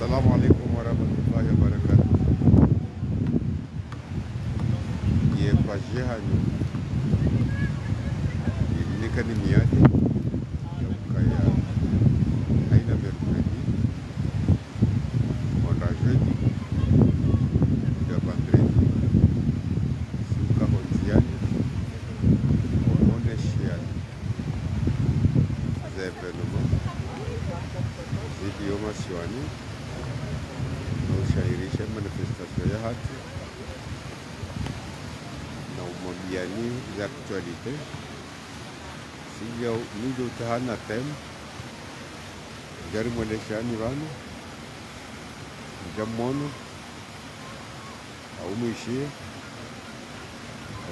Assalamu alaikum warahmatullahi wabarakatuh. Ye paje hanyu nika ni miadi ya ukaya aina mercredi onda jeudi ya vendredi suka honziani omone shiani za evenement video masiwani na ushairisha manifestation ya hati na umwambiani za aktualite sija nijo utahana temu jari mweleshani vanu jamono au muishie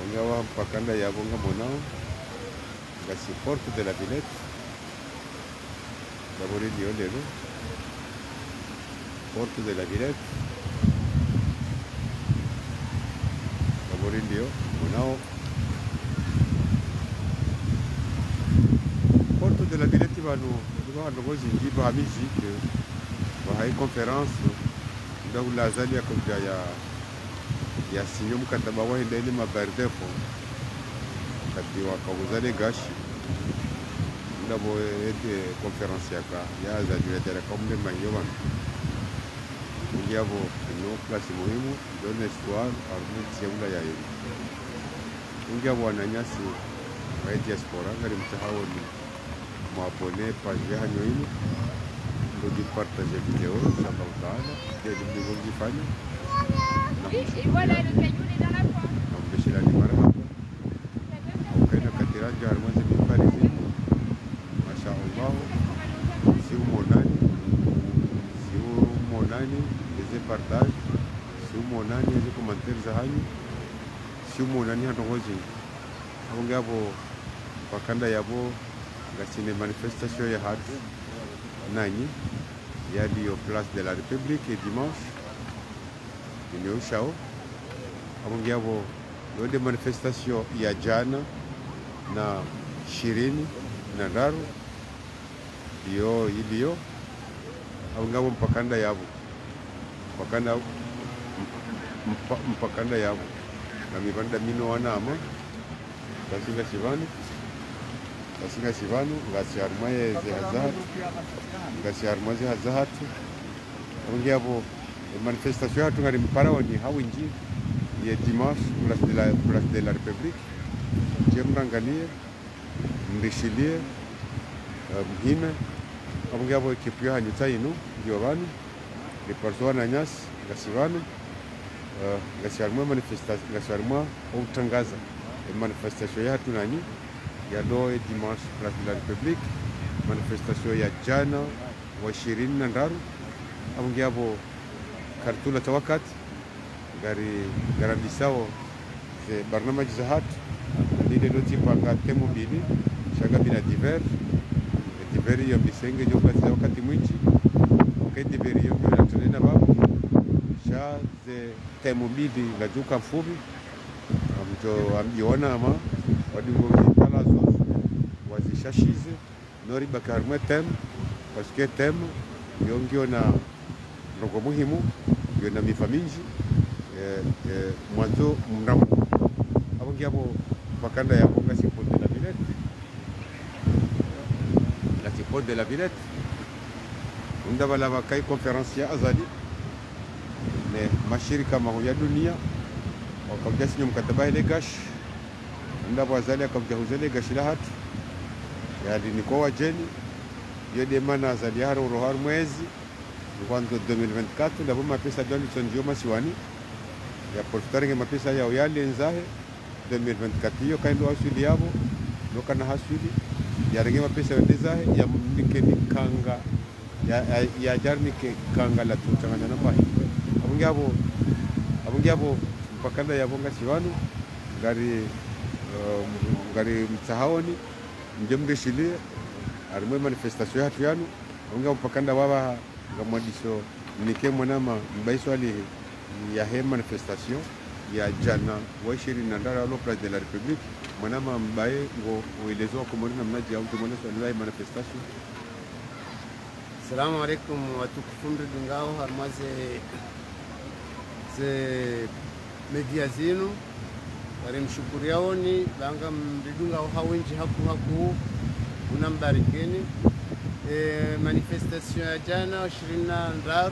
ongawa mpakanda yabonga monao ngasi porte de la Villette d'abord dio lelo porte de la Villette d'abord dio monao porte de la Villette vanu ngozi njibo hamizike wa hai conference ndio lazali ya kuja ya sinyo mkataba wa ile mabardefo kati wa kauzale gashi ndabo ete conference yaka ya za directeur comme manyoba ngiabo no place muhimu donne histoire arme seula ya yeye ngiabo wananyasi wa diaspora ngari mtahawoni mwabone page hanyo hili ndo partager video inshallah taala et de vous difanya et voilà le caillou est dans la poire donc chez la marhaba ukena katira jarma se parisi mashaallah si umonani les partage si umonani les commentaires za hanyu si umonani hatongozi ngabo pakanda yabo ngasine manifestation ya hatu nanyi yali au place de la République et dimanche ni ushao abongiabo yode manifestation ya jana na 20 na Ndaru iyo iliyo abongabo mpakanda yabo mpakanda yabo na mibanda mino wanama kasinga shivanu ngasi armaye zehazahatu abongiabo manifestation hatu ngari mparaoni hawinji ye dimanche place de la République jemranganie ndishilie mhime abongiabo ekipyo hanyuta inu ndio banu ni persona nyas ngasivanu ngasi armaye manifestation ngasi armaye utangaza manifestation hatu nani ya leo dimanche place de la République manifestation ya jana wa 20 na Ndaru abongiabo kartula tawakat garabisao ze barnamaj za hatu ndile loti panga temu bili shaga bila divers yo bisenge jo kazi wakati mwinchi okay divers yo bila tunena babu sha ze temu bili la juka mfubi amjo amjiona ama wadingo pala zo wazishashize nori bakarme tem parce que tem yongio na rogo muhimu yona mifaminji mwanzo mnamu abongiabo pakanda ya bonga si porte de la Villette la si porte de la Villette unda bala bakai conference ya azali ne mashirika ya dunia wakabja sinyo mkataba ile gash unda bazali akabja huzele gash la hatu yadi niko wajeni yede mana azali haro rohar mwezi kwanza 2024 ndabo mapesa doni sonjio masiwani ya portaringe mapesa yao yale nzahe 2024 hiyo kaindo asili yabo lokana hasili ya renge mapesa yodezahe ya mnike nikanga ya jarnike kanga la tutanganya na bahi abungiabo mpakanda ya bonga siwanu ngari mtahawoni njemdeshile armwe manifestation hatu yanu abungiabo mpakanda baba ngamwadiso nike mwanama mbaiso ali ya he manifestation ya jana wa 20 na Ndaru alo place de la République mwanama mbaye ngo uelezo wa komori na mnaji au tumone so live manifestation Assalamu alaikum watukufu mridungao harmaze ze media zinu bari mshukuriaoni banga mridungao hawinji haku unambarikeni manifestation ya jana 23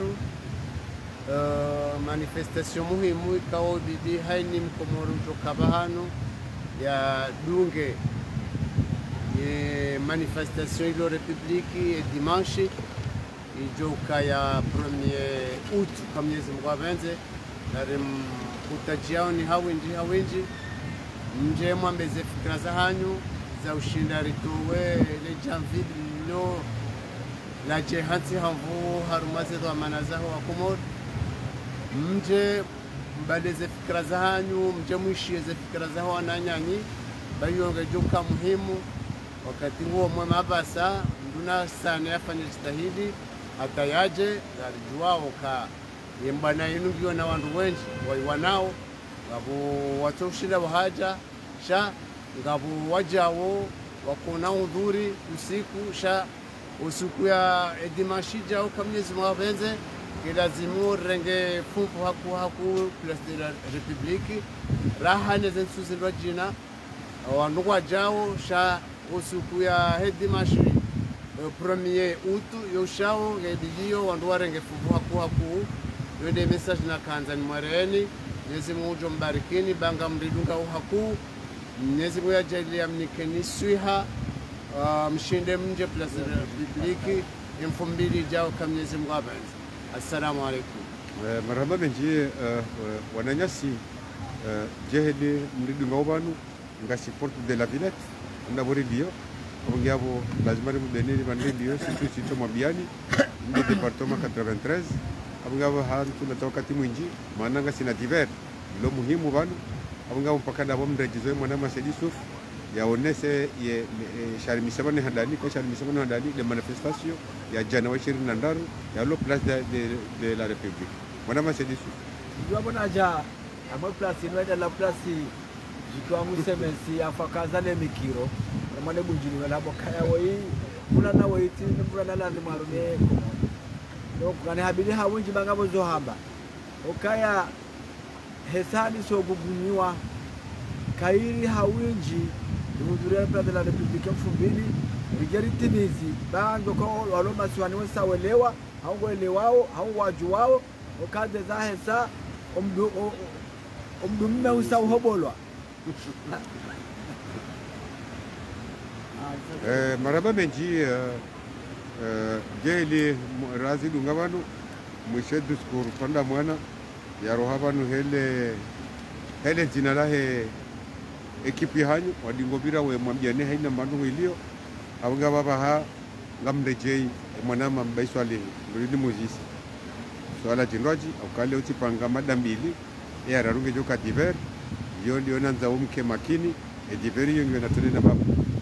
manifestation muhimu ikawa bidi haini mkomoro mtokaba hano ya dunge manifestation ilo republiki dimanche ijoka ya 1er août kwa Mwenyezi Mungu apenze dari mkutajiao ni hawinji mje mwambeze fikra za hanyu za ushinda rituwe le janvier lo la jehansi hamvu harumaze do amanazaho wa Komoro mje mbadeze fikra za hanyu mje mwishieze fikra za wananyanyi bayonga joka muhimu wakati huo mwema basa nduna sana yafanya jitahidi hata yaje alijuao ka yembana yenu ndio na wandu wengi wanao ngabo watoshinda wahaja sha ngabo wajao wakona udhuri usiku sha usiku ya edimashija au Mwenyezi Mungu apenze kilazimu renge funfu haku place de la République raha nezen suzindwa jina wandu wajao sha usiku ya edimashi 1er août yoshao ngediyo wandu warenge funfu haku yode message na kanza ni mwareni Mwenyezi Mungu mbarikini banga mridunga uhaku Mwenyezi Mungu ajalie mnikeni swiha mshinde mje place de la République mfumbili jao kama Mwenyezi Mungu apenze. Assalamu alaikum. Marhaba benji wananyasi jehede mridunga ubanu ngasi porte de la Villette ndabori dio ngabo lazima mdeneni mandio sito mabiani mu département 93 abungabo hantu natoka timwinji mananga sina diver lo muhimu banu abungabo mpaka ndabo mrejizo mwana Masedi yaonese ye sharimisabane handani kwa sharimisabane handani le manifestation ya jana wa 23 ya lo place de la République mwana Masedi ndio bona ja amo place ino la place jikwa musemensi afakaza le mikiro mwana bunjini wala bokaya woi kula na woi tini kula na marume no kane habili hawinji bangabo zo hamba okaya hesani so gugunyiwa kairi hawinji Mudure place de la République mfumbili bijari timizi bando ko walo masiwani wesawelewa haugo elewao hau waju wao okade za hesa omdumme usawhobolwa maraba benji jeli razi dungabanu mwishe discours panda mwana ya rohabanu hele jina lahe ekipi hanyu wadingobira we mwambiane haina mandu ilio abanga baba ha ngamrejei mwana mambaiswali nguridi muzisi swala jinroji ukale utipanga madambili ya rarunge joka diver yo ndio nanza umke makini ediveri yongo na tena baba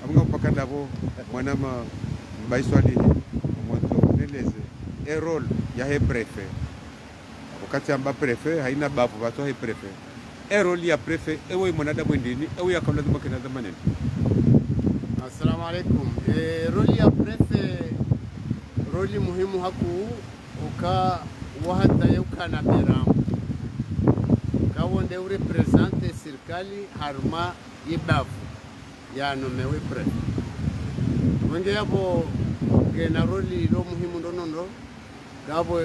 abanga mpaka ndabo mwana mambaiswali mwanzo neleze role ya he prefet wakati amba prefet haina babu watu he prefet role ya prefet ewe mwanadamu ndini ewe yakabla makina zamaneni. Assalamu alaikum. Role ya prefet role muhimu haku uka wahata yukana beramu kawonde urepresente serikali harma ibavu ya nomewe prefet wenge yabo kena role lo muhimu ndonondo gabo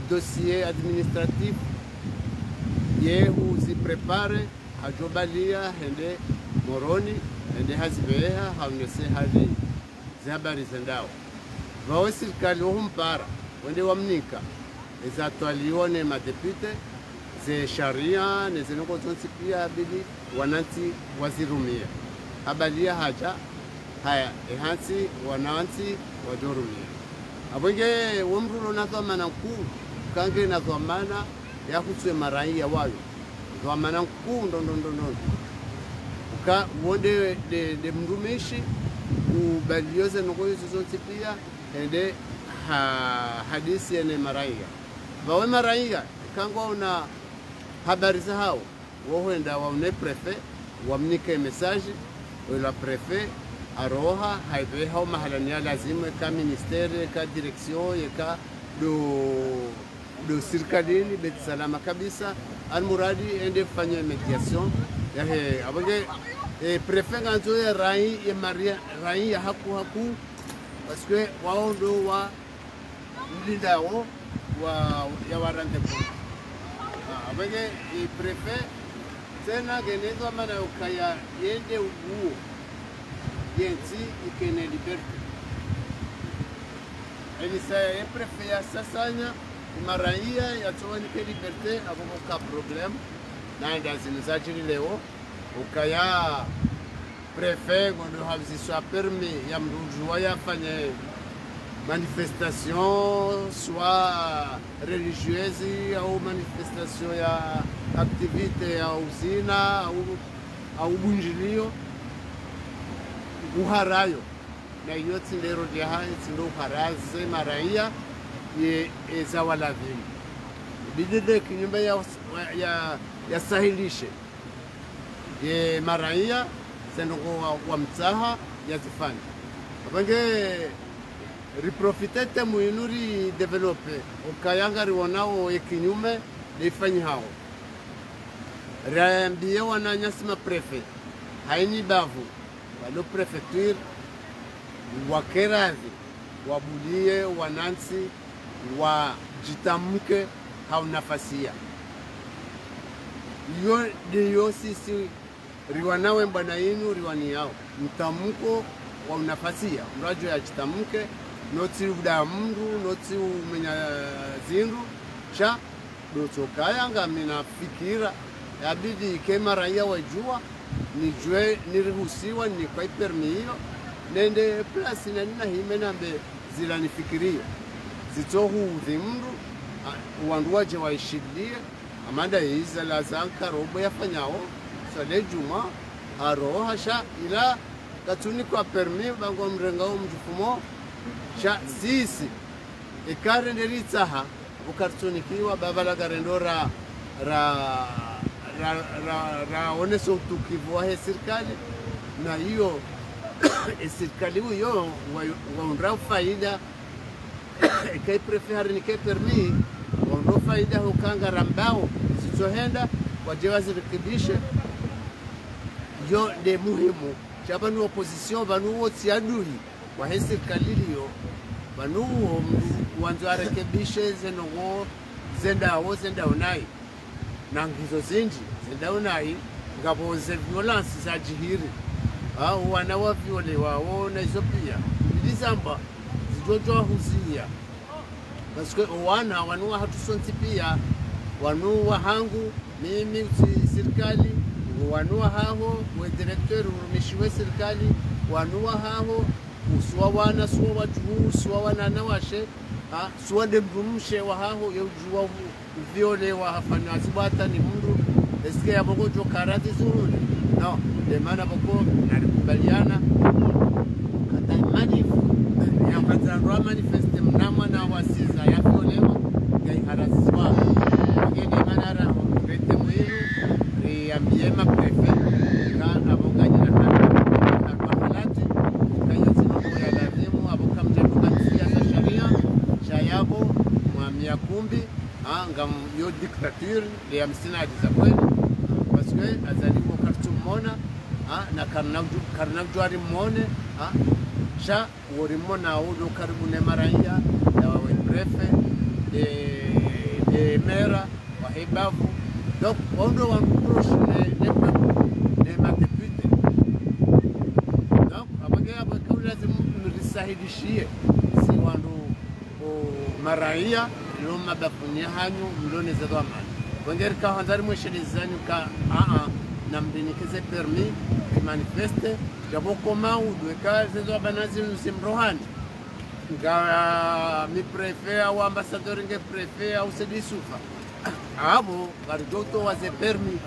dossier administratif yehu si prepare hajobalia hende moroni hende hazibeha haunese hadi zabari zendao vawe serikali humpara wende wamnika ezatwalione madepute ze sharia nezenoko zonsi pia bili wananti wazirumia habalia haja haya ehansi wananti wadorumia abwenge womrulo nathomana nkuu kange nathomana ya kutswe maraia wayo dhamana nkuu ndondo uka wonde de mrumishi ubalioze nokoyo zote pia ende hadisi ene maraia bawe maraia kangwa una habari za hao wohenda waune prefet wamnike message la prefet aroha haibe hao mahalania lazima ka ministeri ka direction ka do serikali bet salama kabisa almuradi ende fanya mediation ya he abage prefet nganzo ya rai ya maria rai ya haku parce que wao ndo wa lindao wa ya warande ko abage prefet tena genezo mana ukaya yende uguo yensi ikene liberté elisa e prefet ya sasanya maraia ya tawani ke liberté aboko ka problem na ndazini zachiri leo ukaya prefet ngondo habisi permis ya mrujua yafanye manifestation soit religieuse ou manifestation ya activité ya usina au bunjilio uharayo na hiyo tindero dia hai tindo uharaze maraia ye ezawala vini bidede kinyumba ya sahilishe ye maraia sendo wa mtaha ya zifani abange riprofitete muinuri develope ukayanga rionao ekinyume leifanyi hao rambie wananyasima prefet haini bavu walo prefecture wakerazi wabulie wanansi wajitamke hau nafasia iyo ndiyo sisi riwanawe mbana yinu riwani yao mtamko wa unafasia mrajo ya jitamke noti uda mndu noti umenya zindu cha dotokaya ngamina fikira yabidi kema raia wajua nijue niruhusiwa ni kwa permio nende plus na nina himenambe zila nifikiria zitohu dhimru uanduaje waishilie amanda hiza la zanka robo yafanyao sale juma aroha sha ila katuni kwa permio bango mrengao mjufumo sha sisi ikare nderitsaha ukartunikiwa babala karendora oneso tukivu wa serikali na hiyo serikali hiyo waondoa faida kai prefet ni kai permis waondoa faida hukanga rambao zitohenda wajewa zirekebishe yo de muhimu chabanu opposition banu wote adui wa serikali hiyo banu wanzo arekebishe zenongo zenda unai na ngizo zinji zindaunai ngaboze violence za jihiri wana wa viole wao na hizo pia ilizamba zijojoa huzia parce que wana wanua hatusonti pia wanua hangu mimi serikali wanua hao we directeur urumishiwe serikali wanua hao uswa wana suwa watu uswa wana nawashe suwa de brumshe wa hao yojua viole wa hafanya zibata ni mndu eske ya boko jo karati zuruni no de mana boko nalikubaliana kata manif ya mazarwa manifeste mnama na wasiza ya violewa ya harazwa ngene manara bete mwiru riambie ma prefet ka aboganya na halati kayo sinomo ya lazimu aboka mtendo kanisia za sharia shayabo mwamia kumbi ngam yo dictature le amsina za kweli parce que azalipo kartum mona na karnagjuari mone sha wori mona udo karibu ne maraia ya wa prefet de mera wa hebavu donc ondo wan proche ne ma député donc abage lazima mrisahidishie si wandu maraia loma bafunia hanyu mlone za dhamana wengeri ka handari mweshelezanyu ka namdinikize permis manifeste jabo koma udwe ka zezo banazi nusimrohani nga mi prefet au ambassadeur nge prefet au sedi sufa abo garidoto waze permis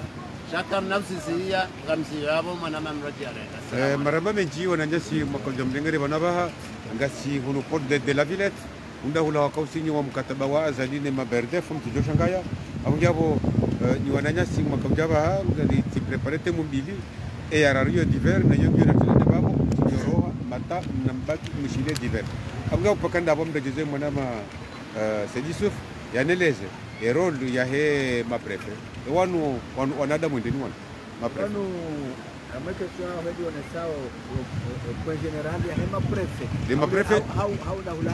shaka mnafsizia gamsi abo mana mamrajiara maramba menji wananjasi makonjamdengere banabaha ngasi hunu port de la Villette unda hula wakausinyi wa mkataba wa azaline maberde fum tujoshangaya abunjabo ni wananyasi makonjaba ha ngari ti preparete mumbili e arario diver na yobi na tele babo yoro mpaka mnambaki mshile diver amga upaka ndabo mdageze mwana ma Seydi Yusuf yaneleze role ya he maprefe wanu wanada mwendeni wana maprefe wanu ameke tuna wedi wana sawa kwa general ya he maprefe le maprefe how na hula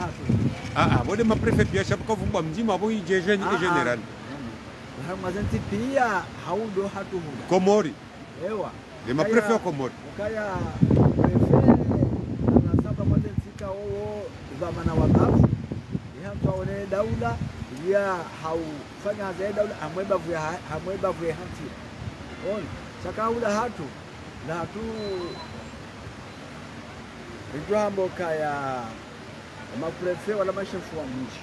hapo bode maprefe pia shabuka vumba mzima abo ijeje ni general mazanti pia haundo hatu hula Komori ewa le maprefe Komori kaya prefe na saba mazanti ka oo zamana wakafu tuone daula ya haufanya haza daula amweba vya hati on saka ula hatu na hatu ndio kaya maprefe wala mashefu wa mji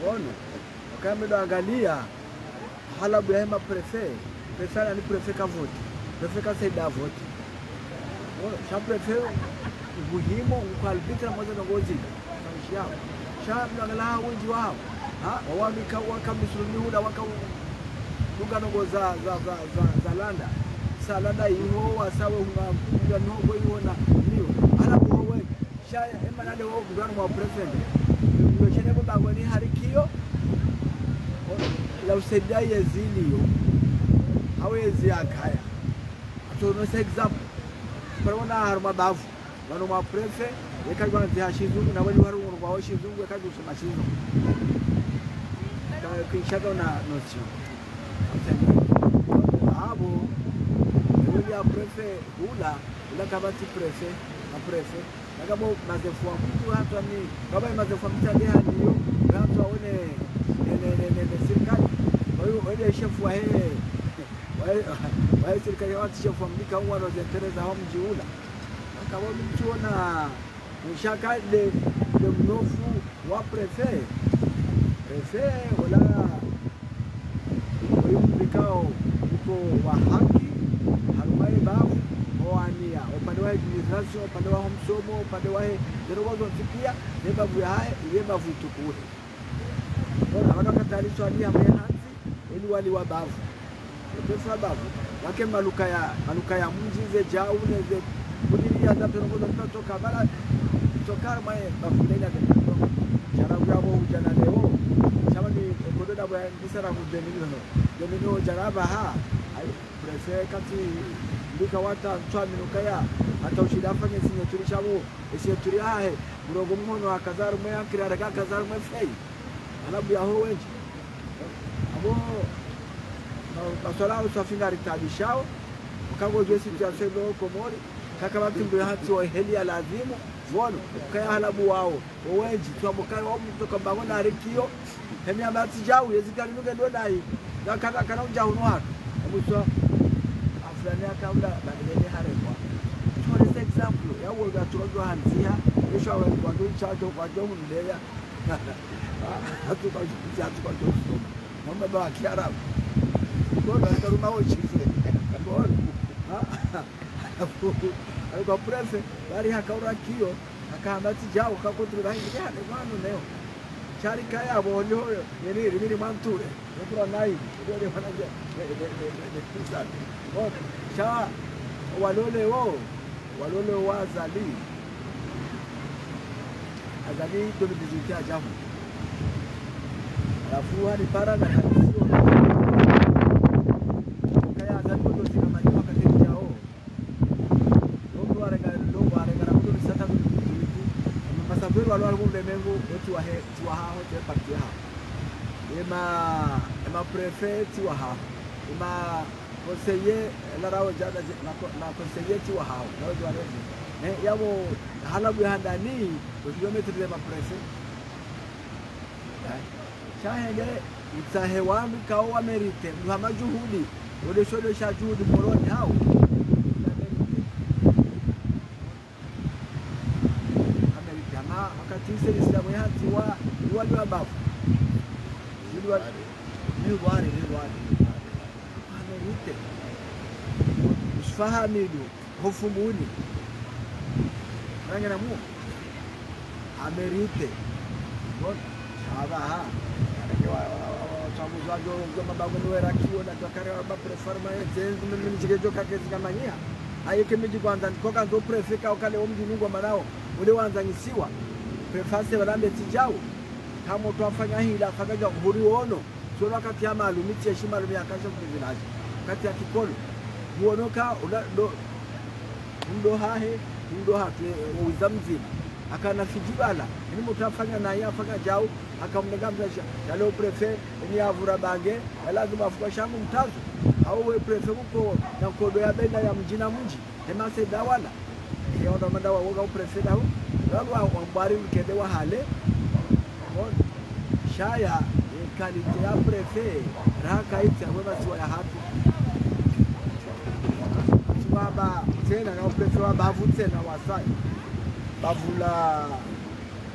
uone wakati angalia halabu ya maprefe prefe ni prefe ka vote prefe ka saida vote uone prefe muhimu kwa albitra moja na ngozi yao shabu ngala wengi wao wawamika wakamsuluni huda wakaunga nongo za landa salanda hiyo wasawe unga nongo hiyo na hiyo ala bowe shaya emanade wao kugana mwa president ndio chene baba ni harikio la usaidia yezilio hawezi akaya atono sa example parona harma bavu nano mwa prefe yekajwa na zihashizungu na wali waru kwa shizungu yekajwa kusema shizungu kama kishaka na notion abo wali ya prefe ula kabati prefe na prefe na kama mazefua mtu hata ni kama mazefua mtandea ndio watu waone ne serikali kwa hiyo ile chef wa yeye wao serikali watu chef wa mlika huwa wanazentereza hao mjiula kama mtuona mshaka de mnofu wa prefe wala vikao uko wa haki harumai bafu oania upande wa administration upande wa msomo upande wa derogozo pia nebavu ya haya ilebavu tukue bora wanakatali swali ya mehanzi ili wali wa bafu prefe bafu wake maluka ya mjize jaune ze kudiri ya ndato ngozo kutoka bara tokar mai bafulena de charabu yabo ujana leo chama ni kododa bwa ndisara kudenino jaraba ha ai prefe kati ndika wata twami nukaya hata ushidafanya sinyoturi chabo esioturi ahe murogo mmono akazaru mwe akira raka akazaru mwe fei alabu ya ho wenji abo basala usafinga ritabishao ukago jesi ya selo Komori kaka watu ndio hati wa heli ya lazimu vono kaya halabu wao wenji tuamukai wao mtoka bagona rikio hemia bati jau yezikali nuge ndo dai yakaka kana ujau no hatu mwisho afrani akaula badele harekwa for example ya woga tuogo hanzia kesho wa ndo chajo kwa jomu ndeya hatu kwa jomu mama ba kiarabu bora karuma ochife bora alikuwa prefe bali hakaura kio akaambati jao kakotura hingi hane manu leo charika yabo ndio yeni mimi manture ndio nai ndio wanaje pisa bora cha walole wazali azali ndio bizikia jamu alafu hadi para na hadisio kaya azali ndio zikamanywa katika jao masafiri wale wale mlemengo wetu wa hao te patia ema prefect wa hao ema conseiller la rawo jada na conseiller ti wa hao na wale yabo halabu ya ndani kilometer de ma prefect shahenge itsahewami kao wa merite mhama juhudi wale shodo sha juhudi moroni hao wakati Islamu ya hati wa bafu ni wale amerite usfahamidu hofumuni rangena mu amerite bon sabaha chamuzajo kama bago no era kiona tukare ba preferma zenzi mimi nijike joka kezi kama nia ayeke miji kwanza koka ndo prefeka ukale omjinungwa manao ule wanzangisiwa prefase walambe tijao kama twafanya hila fakaja huri ono sio wakati ya malumiti ya shima lumia kasha kuvilaji kati ya kikolo muonoka ndo hahe ndo hatu uzamzima akana fijibala ni mutafanya na ya faka jao akamlega mtasha yale prefe ni avura bange lazima afuka shangu mtazo au we prefe uko na kodo ya benda ya mjina mji ema se dawala yao ndo madawa woga prefe dawo wao wambari kende wa hale shaya kalite ya prefe raka ita wewe siwa ya hatu baba tena na prefe wa bavu tena wasai bavula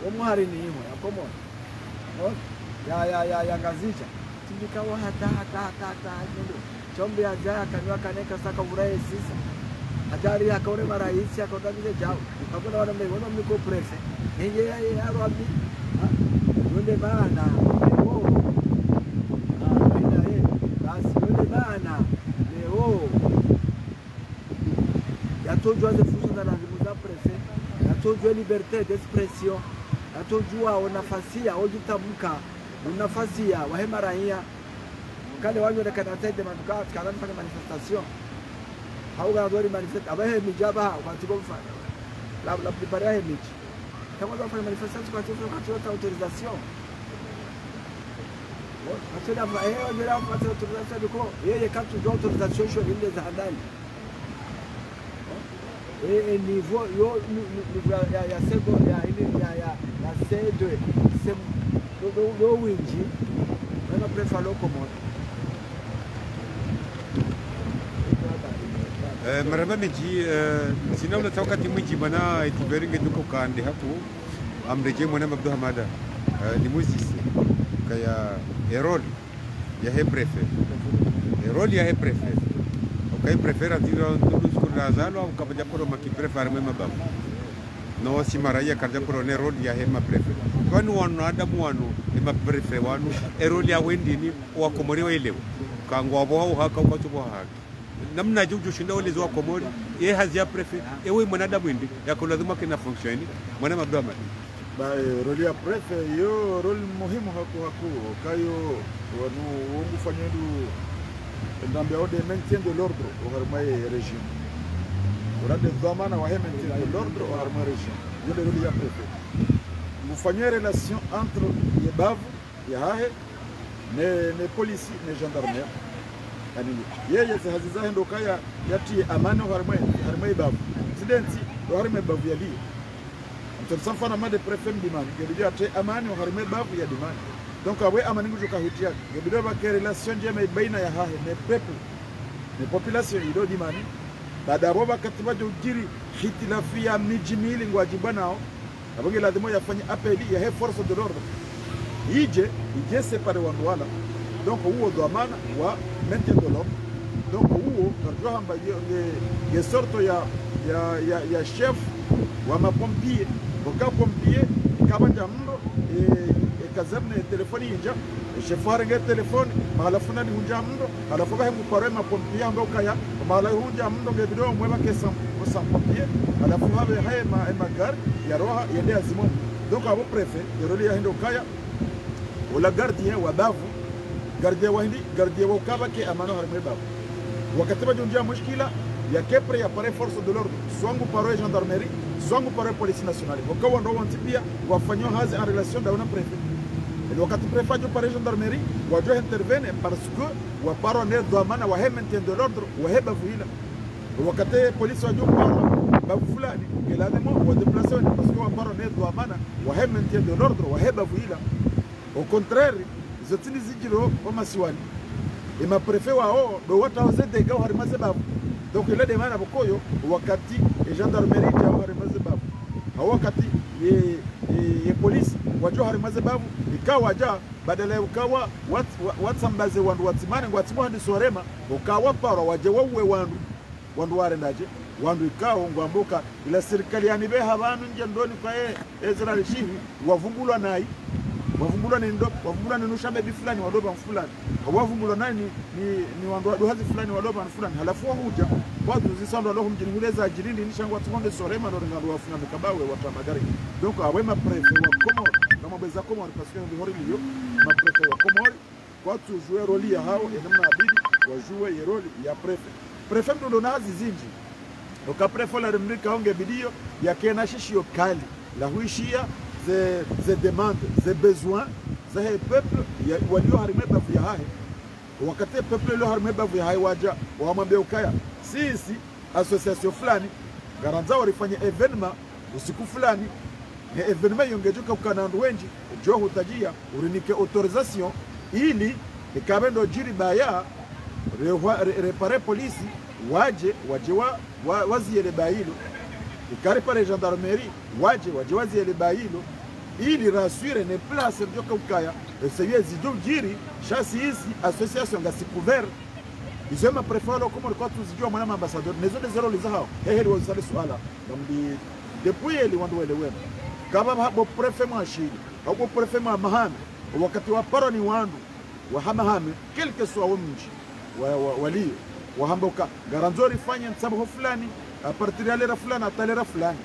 omuhari ni imwe yakomo ya ngazija tindikawa hata ndio chombe aja akanywa kaneka saka vuraye sisa ajari akaone maraisi akaondaje jao akona wana mko prefe yeye ya rabi ndio bana basi ndio bana leo yatojwa zefuza na zimuza prefe yatojwa liberté d'expression yatojwa nafasia ojitamka unafasia wahema raia kale wanyo na kana tete maduka kana fanya manifestation hauga dori manifest abahe mijaba kwa tibofa la preparer he miji kama fanya manifestation kwa tibofa autorisation Matenda mbae ndio apate autorisation diko yeye katu do autorisation sho ile za ndani niveau yo niveau ya sego ya ile ya C2 c'est do winji na prefa loko moto maraba miji sina ula wakati mwingi bana itiberinge duko kande hapo amreje mwana Abdul Hamada ni muzisi kaya erol ya he prefe erol ya he prefe okay prefera tiro ndusko razalo ukapaja poro makiprefar mema baba no simaraia karja poro ne rol ya he ma prefe kwani wanu adamu wanu ema prefe wanu erol ya wendini wa komori wa elewa kangwa bo haka kwa tubo haki namna juju shinda wale zo komori ye hazia prefe ewe mwanadamu ndi yakulazima kina function mwana mabdama ba roli ya prefe yo roli muhimu hapo kayo wanu wongu fanyedu ndambia ode maintien de l'ordre au harmaye régime urade dhamana wa maintien de l'ordre au harmaye régime yo le roli ya prefe mufanye relation entre les bavu ya hahe ne polisi ne gendarmerie yani yeye haziza hendo kaya yati amani harmaye bavu incidenti harmaye bavu ya li mtsan fana made prefet dimani ngebidia ate amani harmaye bavu ya dimani donc awe amani ngujuka hutia ngebidia ba relation jema baina ya hahe ne peuple ne population ido dimani baada roba katiba jiri hitilafi ya miji mili ngwajiba nao abonge lazima yafanye appeli ya he force de l'ordre ije separe wandu wala donc huo dhamana wa maintien de l'ordre donc huo karjua hamba ye sorto ya chef wa mapompier boka pompier kabanja mndo kazabne telefoni inja chef harenge telefoni mahala funani hunja mndo alafu bahe mupare mapompier ando kaya mahala hunja mndo ngebido mweba kesa sa pompier alafu habe haye magari ya roha yende azimo donc abo préfet yoroli ya hendo kaya wala gardien wa bavu gardien wa hindi gardien wa kaba ke amano harme bavu wakati ba jonja mushkila ya kepre ya pare force de l'ordre swangu pare gendarmerie swangu pare police nationale wakawa ndo wantipia wafanywa hazi en relation da una préfet et wakati préfet jo pare gendarmerie wajo intervene parce que wa paro ne dhamana wa maintien de l'ordre wa heba vuila wakati police wajo paro bavu fulani lazima wa déplacer parce que wa paro ne dhamana wa maintien de l'ordre wa heba vuila au contraire zotini zijiro wa masiwani et ma préfet wao do wata wazede ga harimaze babu donc ile demanda bokoyo wakati e gendarmerie ja harimaze babu wakati ye police wajo harimaze babu ikawa ja badala ukawa watsambaze wandu watimane ngwatimo handi sorema ukawa para waje wawe wandu warendaje wandu ikawa ngwambuka ila serikali yani be habanu nje ndoni kwa Israel shihi wavumbulwa nai wavumbulwa ni ndo wavumbulwa ni nushabe fulani wadoba fulani wavumbulwa nani ni wandu hazi fulani wadoba fulani halafu huja kwa tuzisando lo mjini huleza ajirindi ni shangwa tukonge sorema no ngalo wafuna mikabawe watu magari donc awema préfet wa Komoro kama beza Komoro parce que bihori liyo ma préfet wa Komoro kwa tujue roli ya hao enamna abidi wajue ye roli ya préfet ndo nazi zinji donc préfet la remrika onge bidio ya kena shishio kali la huishia ze demande ze besoin za peuple walio harime bafu ya hae wakati peuple lo harime bafu ya hae waja wamwambia ukaya sisi association fulani garanza walifanya evenement usiku fulani na evenement yongejuka ukanandu wenji jo hutajia urinike autorisation ili ikabendo jiri baya repare polisi waje waziele bayilo ikarepare gendarmerie waje waziele bayilo ili rasure ne place joka ukaya essayez zido jiri chasi ici association ngasi couvert isema prefalo kama alikuwa tuzijua mwana ambassadeur nezo zero lizao heli wazale swala nambi depuis eli wandu welewe kama hapo prefet mashili hapo prefet mahame wakati wa paroni wandu wa hamahame quelque soit mji walio wahamboka garanzori fanya sababu fulani a partir ya lera fulani atalera fulani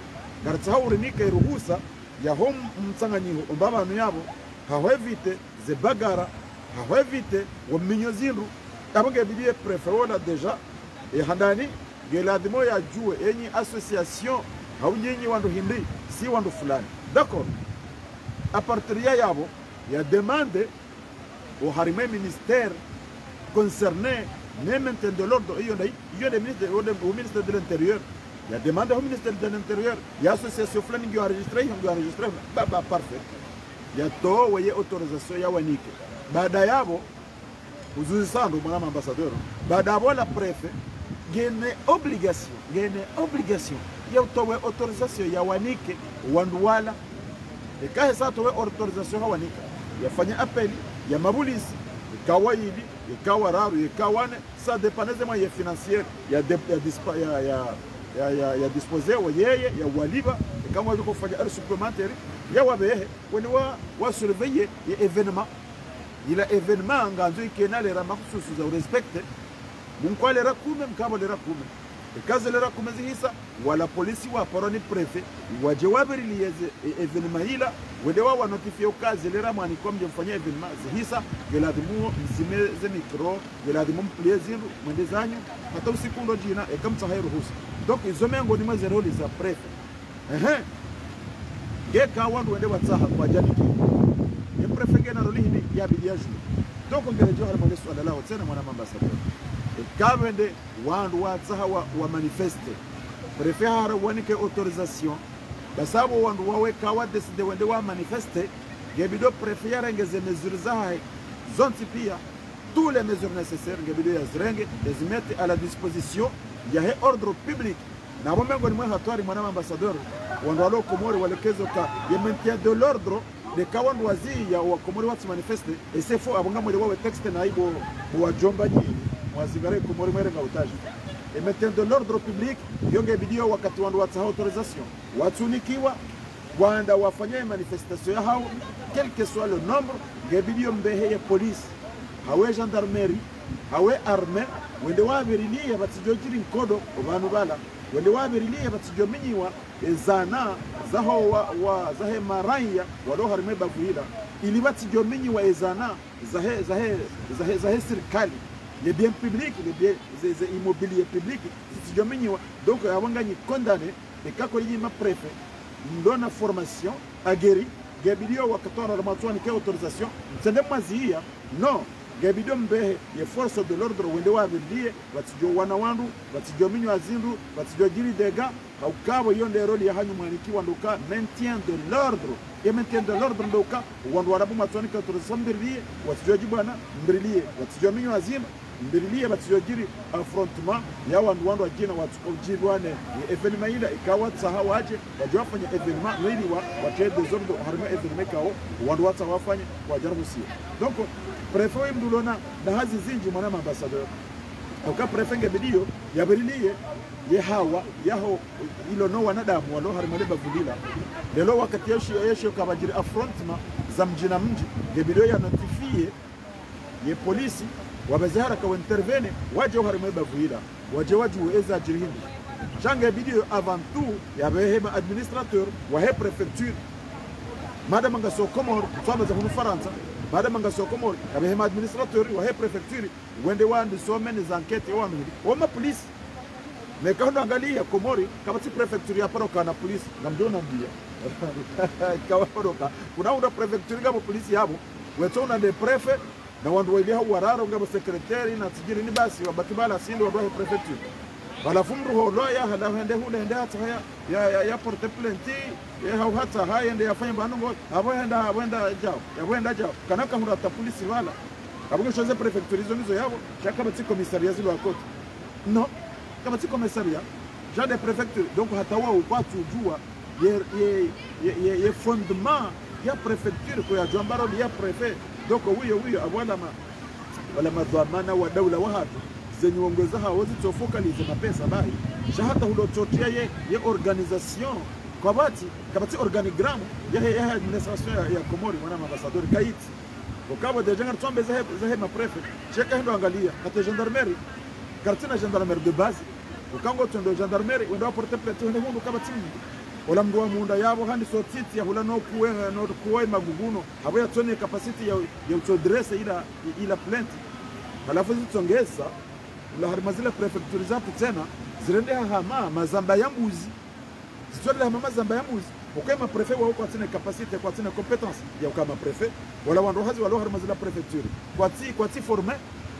garatsauri nika ruhusa ya hom mtsanganyiho umbaba yabo hawevite ze bagara hawevite wa minyozinru abonge bidiye prefet wala deja e handani geladimo ya jue enyi association hawnyinyi wandu hindi si wandu fulani d'accord a partir ya yabo ya demande au harime ministère concerné même de l'ordre il y a des ministres au ministère de l'intérieur il y a demandé au ministère de l'intérieur il y a association fulani qui enregistré baba parfait il y a to waye autorisation ya wanike baada yabo uzuzi sandu mwana ambassadeur baada yabo la préfet gene obligation ya utowe autorisation ya wanike wanduwala ikahe sa towe autorisation ya wanike yafanya appel ya mabulisi ikawaidi ikawa raru ikawane ça dépendait ya financière ya disposer wa yeye ya waliba kama wako kufanya heure supplémentaire ya wabehe wani wa surveiller ya événement ila événement nganzo ikena lera makususu za respecte munkwale rakume mkabo lera kume ikaze lera kume zihisa wala polisi wa paroni préfet waje wabirilieze événement ila wende wa notifie ukazi lera mwani kwa mjemfanyia événement zihisa geladimu msimeze micro geladimu mplezindu mwende zanyu hata usikundo jina ekamtsa hairuhusa donc izomengo ni mazeroli za préfet geka wandu wende watsaha kwa janiki ya préfet gena roli hindi ya bidiaju donc ngelejo harmoni swala lao tena mwana ambassadeur kamende wandu watsaha wa manifeste préfet hara wanike autorisation basabu wandu waweka wa decide wende wa manifeste gebido préfet yarengeze mesures zahaye zonti pia tous les mesures nécessaires gebido yazrenge les mettre à la disposition ya he ordre public na bomengo ni mwa hatwari mwana ambassadeur wandu walo Komori walekezo ka ya maintien de l'ordre de kawandu wazi ya wa Komori watu manifeste et c'est faux abonga mwele wawe texte na ibo wa jomba nyini mwazigare Komori mwere ngautaji et maintien de l'ordre public yonge bidio wakati wandu watu autorisation watunikiwa wanda wafanye manifestation ya hao quel que soit le nombre gebidio mbehe ya police hawe gendarmerie hawe armée wende wabirilie batijojiri nkodo obanu bala wende wabirilie batijominyiwa ezana zaho wa zahe maraya walo harime bavuhila ili batijominyiwa ezana zahe serikali les biens publics les immobiliers publics batijominyiwa donc abangani condamné et kako yima préfet ndona formation ageri gebidio wakatora ramatwani ke autorisation tsende mazia non gebidio mbehe ye force de l'ordre wende wabirlie batijo wana wandu batijo minyo azindu batijo jiri dega haukabo yonde roli ya hanyu mwanikiwa ndoka maintien de l'ordre et maintien de l'ordre ndoka wandu warabu matwani ke autorisation mbirlie batijo jibana mbirlie batijo minyo azindu mbirlie batijo jiri affrontement ya wandu wajina watu ojibwane evenement ila ikawa tsaha waje wajafanya evenement nili wache desordre harima evenement kao wandu watu wafanye wajaruhusia donc préfet mdulona na hazi zinji mwana ambassadeur oka préfet ngebidio yabirilie ye hawa yaho ilo no wanadamu walo harimale bavulila lelo wakati yesho kabajiri affrontement za mjina mji ngebidio ya notifie ye polisi wabazihara ka intervene waje harimo bavuira waje eza jirindi change bidio avant tout yabe ma administrateur wa he préfecture madame nga so komor twamaze hunu Faransa madame nga so komor yabe ma administrateur wa he préfecture wende wandi so many enquête wa ma police mais quand on angalia Komori kama si prefecture ya paroka na police na mjona ndia kawa paroka kuna una prefecture kama police yabo wetona de prefet na wandu wailia wararo ngabo secretary na tijiri ni basi wabatibala sindo wa prefecture wala fumru holoya hala hende hule hende hata ya porte plainte ya hata haya hende yafanya banongo abwenda jao kanaka hunda ta police wala abunge choze prefecture hizo yabo chaka bati commissariat zilo akoti no kama si commissariat j'ai des préfectures donc hatawa kwa tujua ye fondement ya préfecture kwa jambaro ya préfet donc huyo wala madhamana wa dawla wa hatu zenye uongoza hawezi tofokalize mapesa bai shahata hulototia ye organisation kwa bati kama si organigramme ya administration ya Komori mwana ambassadeur kaiti ukabo de jangar tombe zahe ma préfet cheka ndo angalia kata gendarmerie kartina gendarmerie de base ukango tondo gendarmerie wenda porte plainte wenda hundu kama timu wala mndu munda yabo handi so titi ya hula no kuwe maguguno habo ya tone capacity ya utodresse ila plainte halafu zitongeza la harimazila prefecture zatu tena zirende hama mazamba ya mbuzi zitwele hama mazamba ya mbuzi ukema prefet wa huko atine capacity kwa atine compétence ya kama prefet wala wandohazi wala harimazila prefecture kwa ti former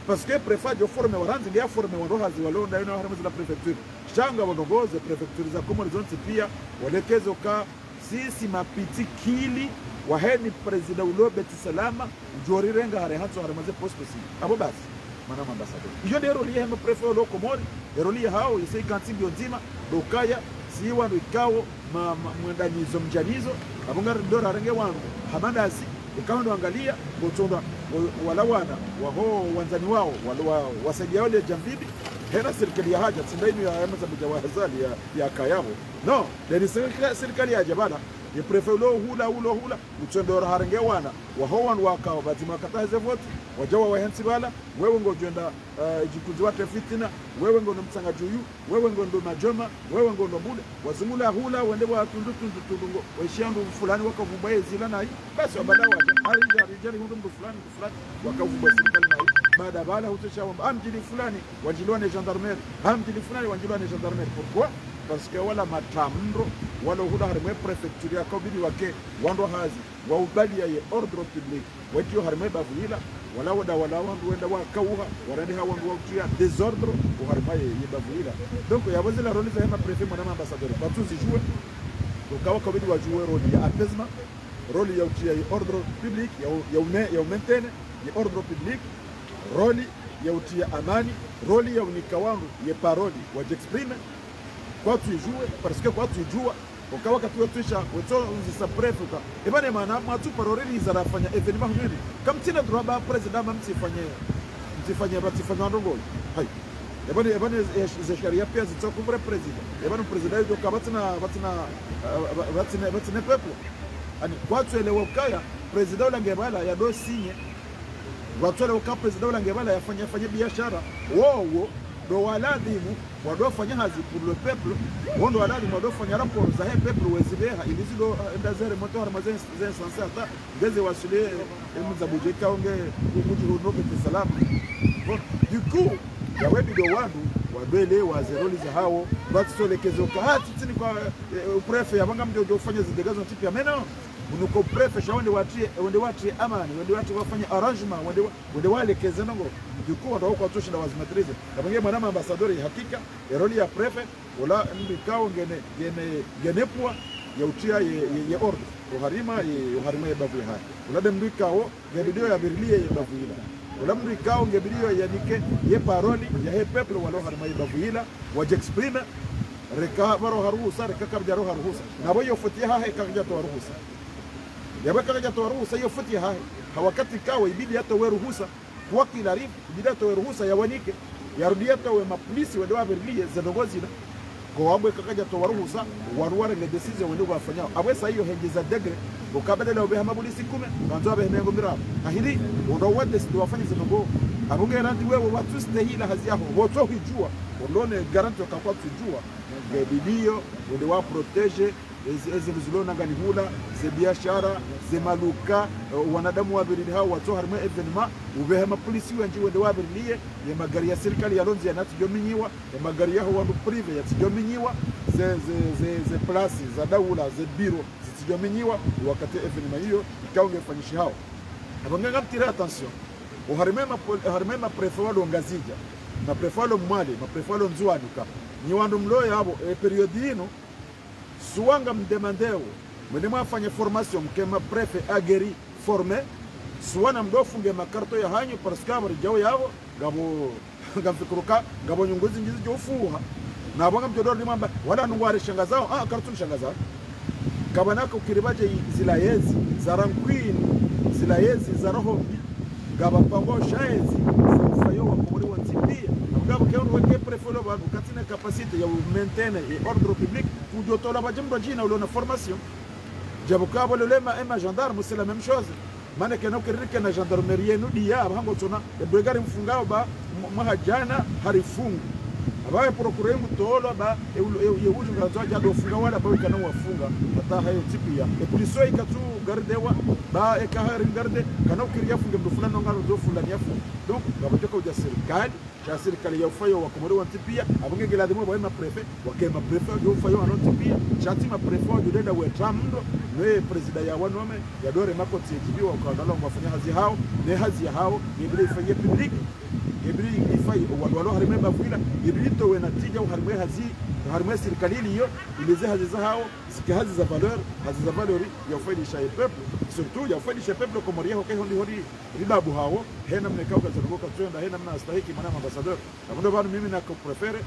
parce que préfet de forme waranzi ndia forme wandohazi walonda ina harama za prefecture changa wanongoze prefecture za Komori zonte pia walekezo ka sisi mapiti kili waheni president Ulobet Salama njori renga hare hatso harama za poste si abo basi mana ambassadeur iyo ndio roli ya prefet lo Komori roli hao yese kantingi nzima dokaya si wandu ikao mwendanizo mjanizo abunga ndora renge wangu hamandasi ikawa angalia botonda wala wana waho wanzani wao wala wasaidia wale jambibi hena serikali ya haja tsindaini ya amaza mjawazali ya kayabo no ni serikali ya jabana ye prefet lo hula utondora harenge wana waho wan wakao batima kataze vote wajawa wahensi bala wewe ngojenda jikuzi wate fitina wewe ngondo mtsanga juyu wewe ngondo majoma wewe ngondo bule wazungula hula wende wa tundu waishandu fulani wakavumbaye zila nayi basi wabalawa harijari hundu fulani wakavumba serikali nayi baada bala hutosha amjili fulani wajiliwa ne gendarmerie amjili fulani wajiliwa ne gendarmerie pourquoi parce que wala matamro wala hula harime prefecture ya kobidi wake wando hazi wa ubali ya ordre public wetio harime bavuila wala wandu wenda wakauha warende hawa wandu wakutia désordre uharima ye bavuila donc yabaze la rôle za prefet mwana ambassadeur partout zijue ukawa kobidi wajue rôle ya apaisement rôle ya utia ordre public ya maintaine ya ordre public rôle ya utia amani rôle ya unika wandu ye parole wajexprime kwa tujue parce que kwa tujua ukawa katuwa tuisha weto uzisa prefuka ebane maana matu paroreli zarafanya evenement hili kama tina droba president mtifanye ndongo hai ebane ze sharia pia zitokubra president ebane president yo batina peuple ani kwa tuelewa ukaya president la ngebala ya do signe watu wale ukapa president la ngebala yafanya biashara wao do waladhimu wadofanya hazi pour le peuple wondo waladhimu wadofanya rapport za he peuple wezibeha ilizilo ndazere moto harmazen sensata ngeze wasule mzabujeka onge umuji hunobe salama du coup ya webi do wandu wadele wa zeroli za hao batsolekezo kahati tini kwa prefet yabanga mdo ufanya zidegazo tipi ya meno unuko prefet shawende watie amani wende watie wafanya arrangement wende walekeze nango du coup ndo kwa tosha na wazimatrize kabange mwana ambassadeur hakika roli ya prefet wala ndikao genepwa ya utia ye ordre uharima ya bavu haya wala demdikao ngebidio ya birlie ya bavu ila wala mdikao ngebidio ya nike ye paroli ya he peuple wala harima ya bavu ila wajexprime reka baro harusa reka kabja roha ruhusa na boyo futia hahe kabja to ruhusa yabaka kabja to ruhusa yo futia hahe hawakati kawa ibidi hata we ruhusa kwa kilarifu ibidi hata we ruhusa ya wanike yarudia hata we mapolisi wale wa birlie za dongozi kwa wabwe kakaja to waruhusa waruware le decision wende wafanyao abwe sa hiyo hengeza degre ukabadala obe hama polisi 10 kanzo abe mengo mira kahili ndo wende ndo wafanye zinogo abunge randi wewe watu stehila hazi yao woto hijua ondone garanti wakakwa tujua ngebidio wende wa protege ezi mzulona ngani hula ze biashara ze maluka wanadamu wabirili hao watu harma evenema ubehema polisi wenji wende wabirilie ya magari ya serikali ya lonzi yanatijominyiwa ya magari yao wandu prive yatijominyiwa ze plasi za daula ze biro zitijominyiwa wakati evenema hiyo ikaunge fanyishi hao abanganga mtire attention uharimema prefewalo ngazija na prefewalo mwale na prefewalo nzuanuka ni wandu mloye habo periodi ino suanga mdemandeo mwende afanye formation mkema prefe ageri forme suwana mdofunge makarto ya hanyu paraskaba rijao yao gabo ngamfikuruka gabo nyunguzi ngizi jofuha na banga mjodoro ni mamba wala nungware shangazao kartu shangazao kabanako kiribaje zilayezi za ranquin zilayezi za roho gaba pango shaezi fayo wa komori wa timbia gaba kero weke prefolo ba katina capacité ya maintainer et ordre public pour dotola ba jimbo jina ulona formation jabuka bo lema ema gendarme c'est la même chose maana kana ukirika na gendarmerie no dia abango tuna brigade mfungao ba mahajana harifungu abaye procureur mutolo ba yehuju ngazo ja do funga wala ba kana wafunga hata hayo tipia e police ikatu gardewa ba e kahari garde kana ukiria funga mdo fulani ngalo do fulani yafu donc babateka uja serikali ya ufayo wa komori wa tipia abunge geladimo ba ma prefet wa kema prefet do ufayo wa tipia chati ma prefet do denda we tramdo we president ya wanome ya dore mako tijibiwa kwa ndalo wafanya hazi hao ne hazi hao ni bila ifanye public ibri ifai walo harime bavila ibrito we natija harime hazi harime serikali hiyo ileze hazi zao zikahazi za valeur ya ufaidisha peuple surtout ya ufaidisha peuple komoria hoke hodi ribabu hao hena mnekao kazaruka twenda hena mna stahiki maana ambassadeur na bado mimi na prefere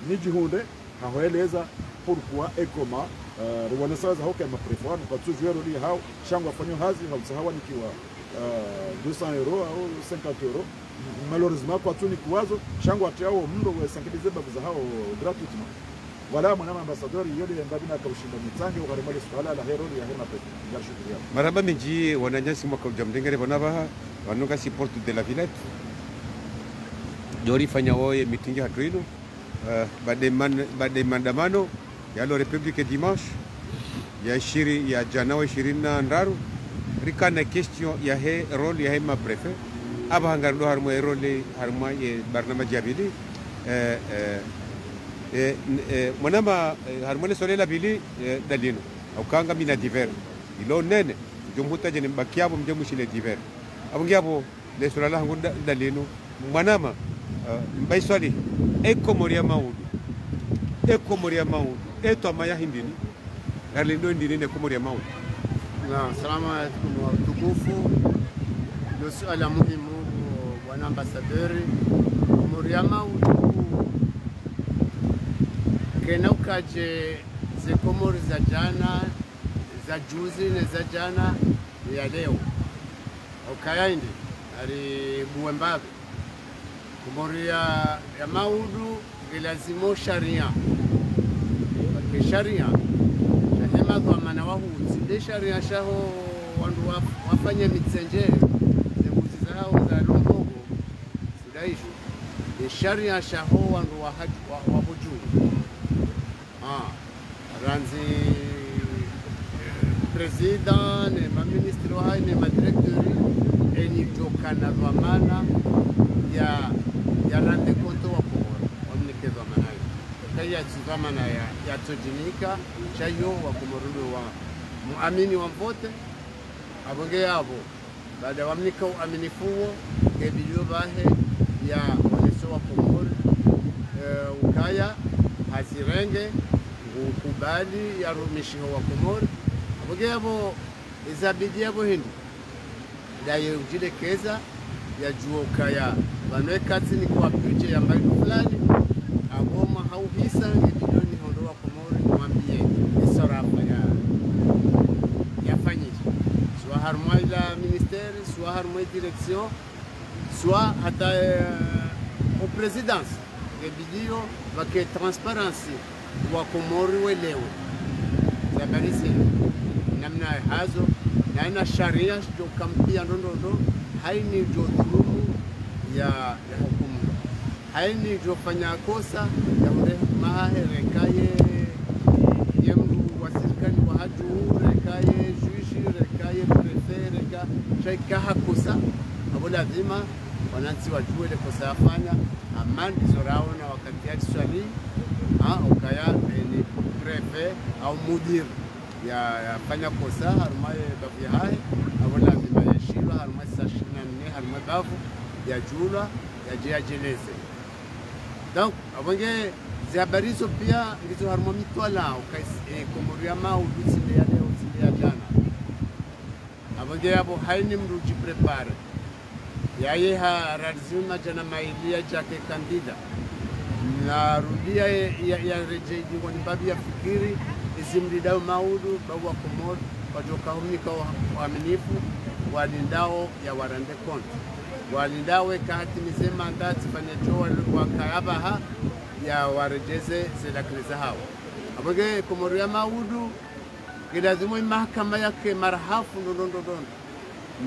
ni jihunde haoeleza pourquoi et comment renaissance hoke ma prefere kwa tu jouer li hao shangu afanyo hazi hausahawa nikiwa 200 euros au 50 euros malheureusement kwa tuni kuwazo shangu atiao mndo wa sankilize babu za hao gratuitement wala mwana ambassadeur yule ambaye akashinda mitange ukarimali swala la hero ya hema pepe ya shukrani maraba minji wananyasi mwaka ujamdengere bonabaha wanuka support de la Villette dori fanya woye mitingi hatuino bade maandamano ya lo Republique dimanche ya Januari 20 rikana question ya he role ya hema prefet aba hangardo harmo role harma ye barnamaji abili mwanama harmone sole la bili dalino aukanga mina diver ilo nene jumhuta jeni bakiabo mjemushile diver abungiabo le sola la hangu dalino mwanama mbaiswali ekomoria maudu eto amaya hindini garlindo ndini ne komoria maudu. Naam, salamu alaykum wa tukufu. Ndio swala muhimu bwana ambassadeur Muriama kena ukaje ze Komori za jana za juzi na za jana ya leo ukayaindi ali buwembabe Komori ya maudu ilazimo sharia sharia hema kwa maana wahu zide sharia shaho wandu wafanya mitsenjere zembuzi zao za lombogo sidaishu sharia shaho wandu wabuju ranzi president ne ma ministre wa ne ma directeur eni tokana dhamana ya rande konto wa Komoro wamnike dhamana kaya dhamana ya tojinika chayo wa Komoro wa muamini wa vote abonge yabo baada wamnika uaminifuo kebilio bahe ya waneso wa Komoro ukaya hasirenge ukubali ya rumishiho wa Komoro abonge yabo izabidi yabo hindi daye ujilekeza ya juo kaya wanweka tsini kwa piche ya mbali fulani agoma hauhisa bilioni hondo wa Komoro mwambie isorafa ya fanyisha soit harmoi la ministère soit harmoi direction soit hata au présidence et bidio wake transparency wa Komori welewe habari namna hazo na ina sharia ndio kampia ndondo haini ndio dhulumu ya hukumu haini ndio fanya kosa ya mahere kaye yemru wa serikali wa haju rekaye juishi rekaye prefere shaika hakosa abo lazima wananchi wajue ile kosa yafanya amani zorao na wakati ya swali ukaya ni prefe au mudir ya fanya kosa harumaye babu hai abo lazima yashira harumaye sashina ne harumaye babu ya jula ya jeleze donc abonge zabarizo pia ndizo harumaye mitwala ukai komoria maudu tsinde ya leo tsinde ya jana abonge abo haini mruji prepare yaye harazima jana mailia jake kandida na rudia ya rejei ngoni babu ya fikiri izimlidao maudu babu wa Komori wajoka humika waaminifu walindao ya warande konti walindawe kahati mizema ndati fanyacho wakayabaha ya warejeze zelakliza hao aboge Komori ya maudu gilazimu mahakama yake marhafu ndondo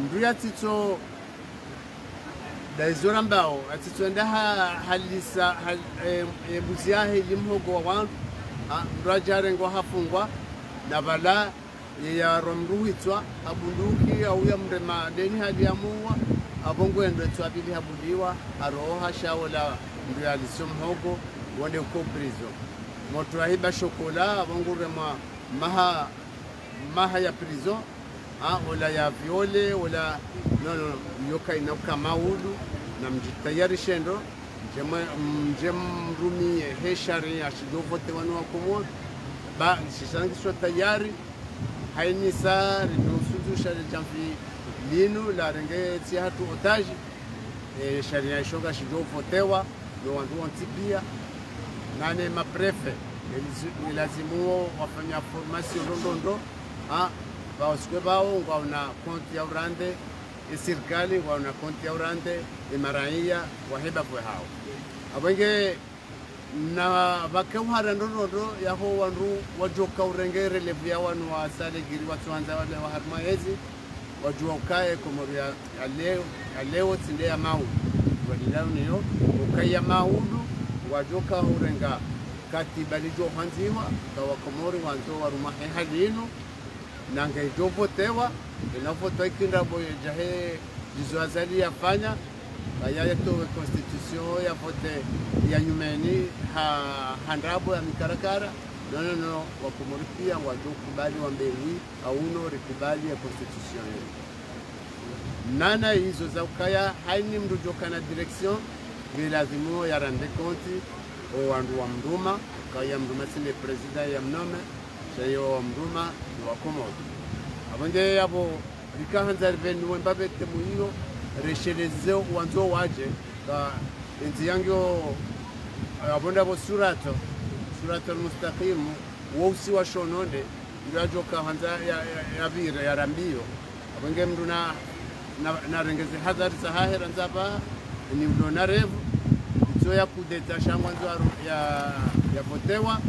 nduya tito daizora mbao atitwenda halisa buziahe limhogo wa wantu mrajare ngo hafungwa na bala ya romruhitwa abunduki au ya mrema deni hadi amuwa abongwendo twabili habudiwa aroha shaola ndio alisomhogo wone uko prizo moto ahiba shokola abongurema maha ya prison wala ya viole wala no yoka inoka maudu na mjitayari shendo mrumi heshari ashidovote wanu wa Komori ba shishangi swa tayari haini saa rinusuzu shari jamfi linu la renge tia hatu otaji sharia ishoga shidovotewa no wandu wantipia nane maprefe ilazimuo wafanya formation ndondo baosikwe bao ngwauna konti ya urande serikali ngwauna konti ya urande maraia waheba kwa hao abenge na bakawara ndondo yaho wandu wajoka urengere levya wanu wa sale giri watuanza wale wa harmaezi wajua ukae Komori ya leo tinde ya mau wadilao niyo ukaya maudu wajoka urenga katiba lijo hanziwa kwa Komori wanzo warumahe halino nange jovotewa inafoto ikinda boye jahe jizoazali yafanya bayaya towe constitution ya vote ya nyumeni handrabo ya mikarakara no wa Komori pia wajokubali wa mbeli auno rikubali ya constitution nana hizo za ukaya haini mrujoka na direction vilazimo ya rende konti o wandu wa mruma kaya mruma sine president ya mnome shayo wa mruma wa Komori abonge yabo rikahanza rivenu wembabe temuino reshelezeo wanzo waje ka inti yangyo abonda bo surato mustaqim wausi wa shononde ndio kahanza ya bire ya rambio abonge mndu na rengeze hadhari sahahera nzaba ni mdo na revu zo ya kudeta shangwanzo ya votewa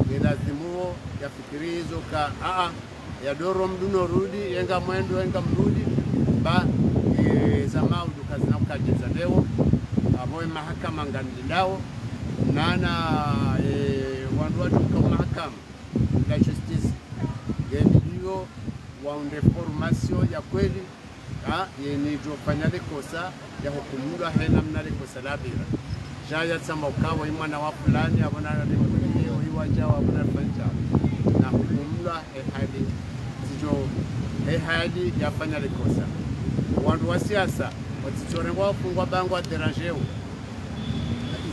ni lazimuo ya fikiri hizo ka ya doro mduno rudi yenga mwendo yenga mrudi ba zama udukazina ukajeza leo aboe mahakama ngandilao nana wandu watu kwa mahakama la justice gendio waunde formation ya kweli yeni jofanya kosa ya hukumulwa hena mnale kosa labira jaya tsamba ukawa imwana wa fulani abona leo iwaja wa abona fanja na hukumulwa hadi hadi yafanya kosa wandu wa siasa watichorengwa fungwa bangwa derangeo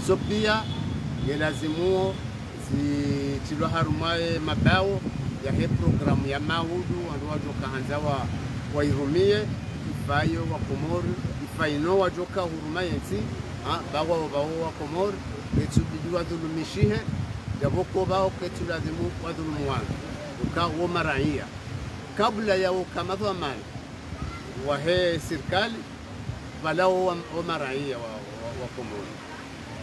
izo pia yelazimuo zitilo harumaye mabao ya he programu ya maudu wandu wajoka hanzawa wairumie ifayo wa Komori ifaino wajoka hurumaye nsi bawa wa Komori etubidi wadhulumishihe jaboko bao ketu lazimu wadhulumu wangu ukawo maraia kabla ya ukamatwa amani wa he serikali walao wa maraia wa Komori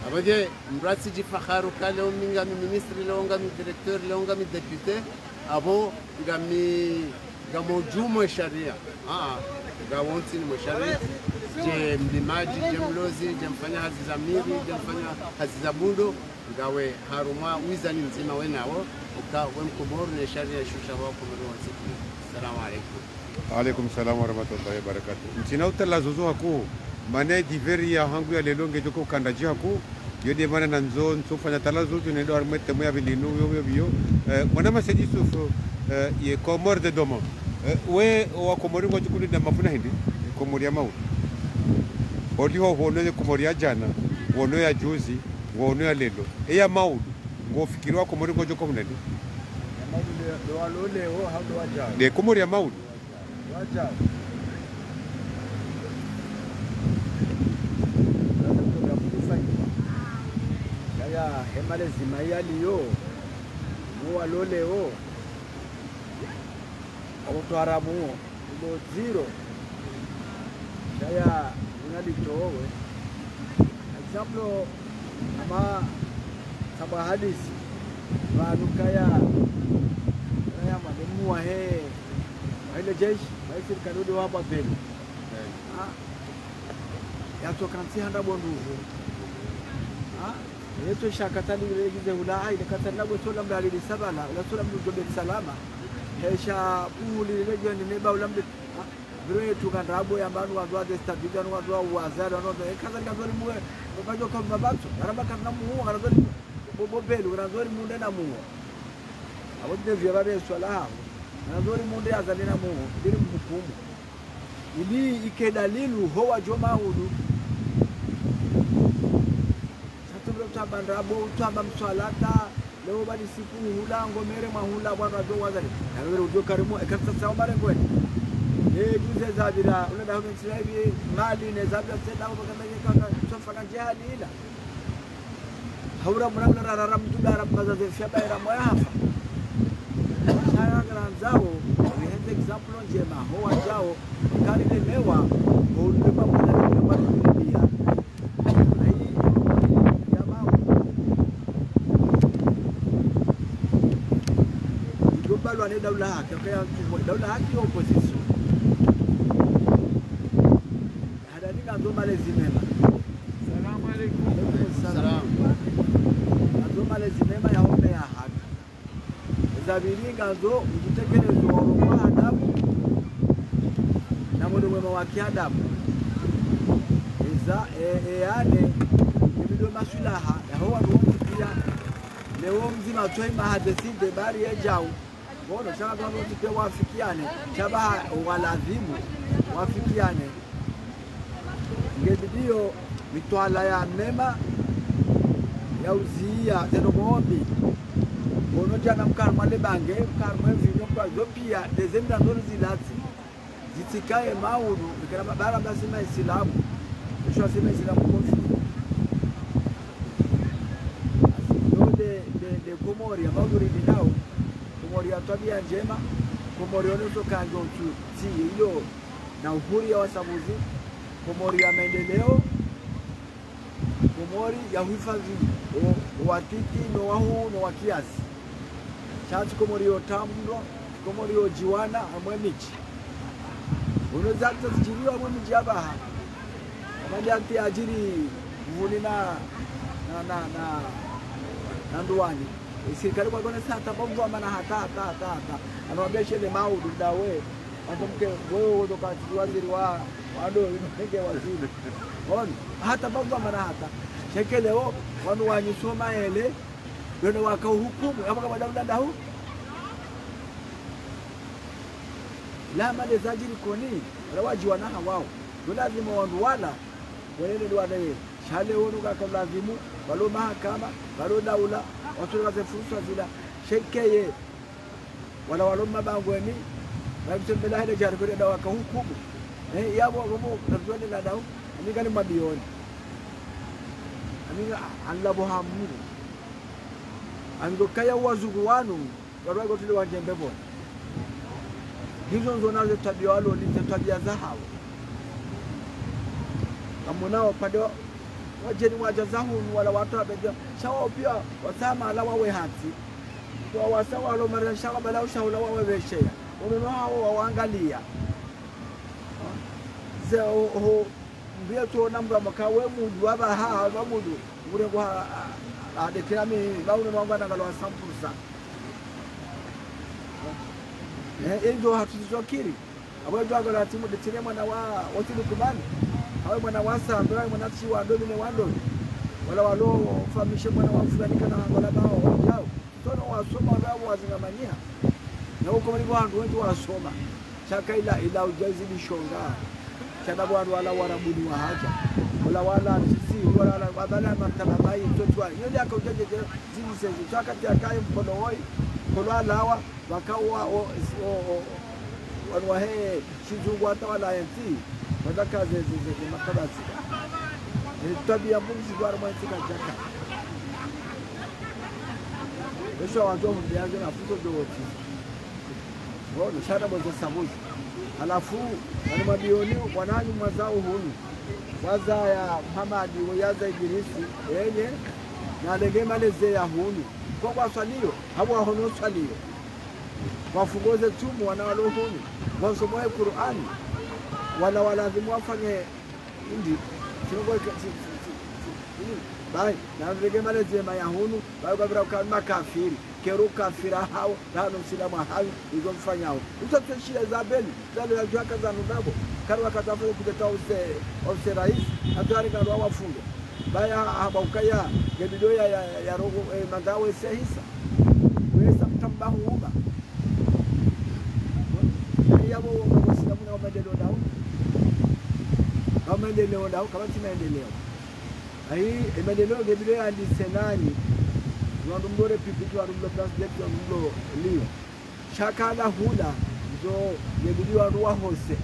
abaje mratsi jifakharu kale ominga mi ministre longa mi directeur longa mi député abo gamo jumo sharia gawonti ni sharia je mlimaji je mlozi je mfanya hazi za miri je mfanya hazi za bundo ngawe haruma wizani mzima wenawo uka wemkuboru ne sharia shusha wako mwanzi. Assalamu alaikum. Alaikum salam wa rahmatullahi wa barakatuh. Mtina utala zozo hako mane diveri ya hangu ya lelonge joko kandaji hako yode mana nanzo nsofanya tala zozo nendo armete moya bilinu yo mwana maseji sofo ye komor de domo we wa komori ngo jukuni na mafuna hindi komori ya mau odi ho hono ye komori ya jana wono ya juzi wono ya lelo ya mau ngo fikirwa komori ngo joko munene de komori ya mau ya hemale zimayali yo muwa loleo okutwaramu lo zero ya unalitowe example ama saba hadisi vanukaya mademuwa he ile jeshi maisha kanudi hapa pele yatokansi handa bonduvu yeto shakatani ile ula ile katana botola mbali sabala la tola mjobe salama hesha puli ile joni neba ulambe bro tukandabo yambanu wadwa destabiliza no wadwa wazara no kaza ngazori muwe okajo kama babatso araba kana muwe ngazori bobelu ngazori munde na muwe abode vyaba beswala hapo ngazori munde azalina muwe bili mkumu ili ikedalilu howa joma hudu bandrabo utamba mswalata leo bali siku hula ngomere mahula bwana ndo wazali na wewe ujo karimu ekatsa sawa marengo juze zabira ule da homen silabi mali ne zabira tena kwa kama tofaka jihadi ila haura mrabla raram tudara mkaza zefia baira moya hafa sana granzao ni example njema hoa jao kali lemewa ulibeba mwana namba dunia ni daula haki kwa daula haki opposition hadani kanzo malezi mema. Salamu alaykum. Salam. Kanzo malezi mema ya ombe ya haki zabiri kanzo mtutekelezo wa adabu na mudu mwema wa kiadabu iza yani ibido masulaha ya huwa pia leo mzima toi mahadisi de bari ya jao bono shaka kwa wote wafikiane shabaha walazimu wafikiane ngebidio mitwala ya mema ya uzia teno bombi bono jana mkarma le bange mkarma vinyo kwa zopia dezemda ndono zilati zitikae maulu ikama bara mnasema islamu kisha sema islamu kofi de komori ambao ndio komori ya tabia njema, komori onuso kanjo tu si hilo na uhuru ya wasabuzi, komori ya maendeleo, komori ya uhifadhi watiti no wahu no wakiasi. Chati komori yo tamdo, komori yo jiwana amwe michi. Unoza tujiriwa amwe michi abaha. Amandi anti ajiri vulina na nduani. Serikali kwa gona sata bongo amana hata anawambia shele maudu dawe atomke wewe kutoka waziri wa ado nige waziri on hata bongo amana hata shekeleo wanu wanyisoma ele ndio wakahukumu hapo kama daula dahu la mali zajiri koni rawaji wanaha wao ndio lazima wandu wala wale ndio wanaye shale wonu kama lazimu balo mahakama balo daula watu waze fursa zila shekeye wala waloma bangweni babisembela hada jar ko dawa ka hukumu yabo gomo nazwani la daw ni gani mabioni ani Allah bo hamu ando kaya wazugu wanu barwa go tule wanjembe bo hizo nzona za tabia walo ni tabia za hao kamunao pado wajeni wajazahu wala watu abeja shawa pia wasama ala wawe hati kwa wasawa alo mara shawa bala ushaula wawe weshea umeona hao waangalia zao ho mbia tuona mba makawe mudu aba ha ba mudu ure kwa adekami baune mamba na galwa 100% ndio hatuzokiri abo jwago la timu de mwana wa watibu kubani hawe mwana wasa mbira mwana chiwa ndomi ne wando wala walo famishe mwana wa fulani kana wala bao wao tono wasoma wao wazingamania na huko mali wandu wengi wasoma chaka ila ujazi bishonga chana bwana wala warabuni wa haja wala sisi wala badala matala bai mtoto yule akaujaje zini sezi chaka tiakaye mkono hoi kono alawa wakawa wanwa he shizungu hata wala yanti nataka zeze makabasi ni tabia mbunzi kwa romantika jaka esho wanzo mbiaje na futo doti wao shada boza sabuzi alafu wale mabioni wanani mwazao hunu waza ya Muhammad waza Idrisi yenye na lege maleze ya hunu kwa swalio hapo hono swalio wafungoze tumu wanawalohuni wasomoe Qur'ani wala lazimu wafanye indi kingo bai na lege maleze ya hunu bai kwa kama kafiri kero kafira hao nano msilamu hao hizo mfanyao utatushia zabeli zalo ya jaka za nudabo karwa katafuta kuteta ose rais atari kando wafunge baya haba ukaya gebido ya rogo mandawe sehisa wesa mtambahu uba yabo wasilamu na maendeleo dao kama tunaendelea maendeleo gebido ya ndisenani Wandumore pipiki warumlo president warumlo liyo shakala hula nzo yebili waruwa hose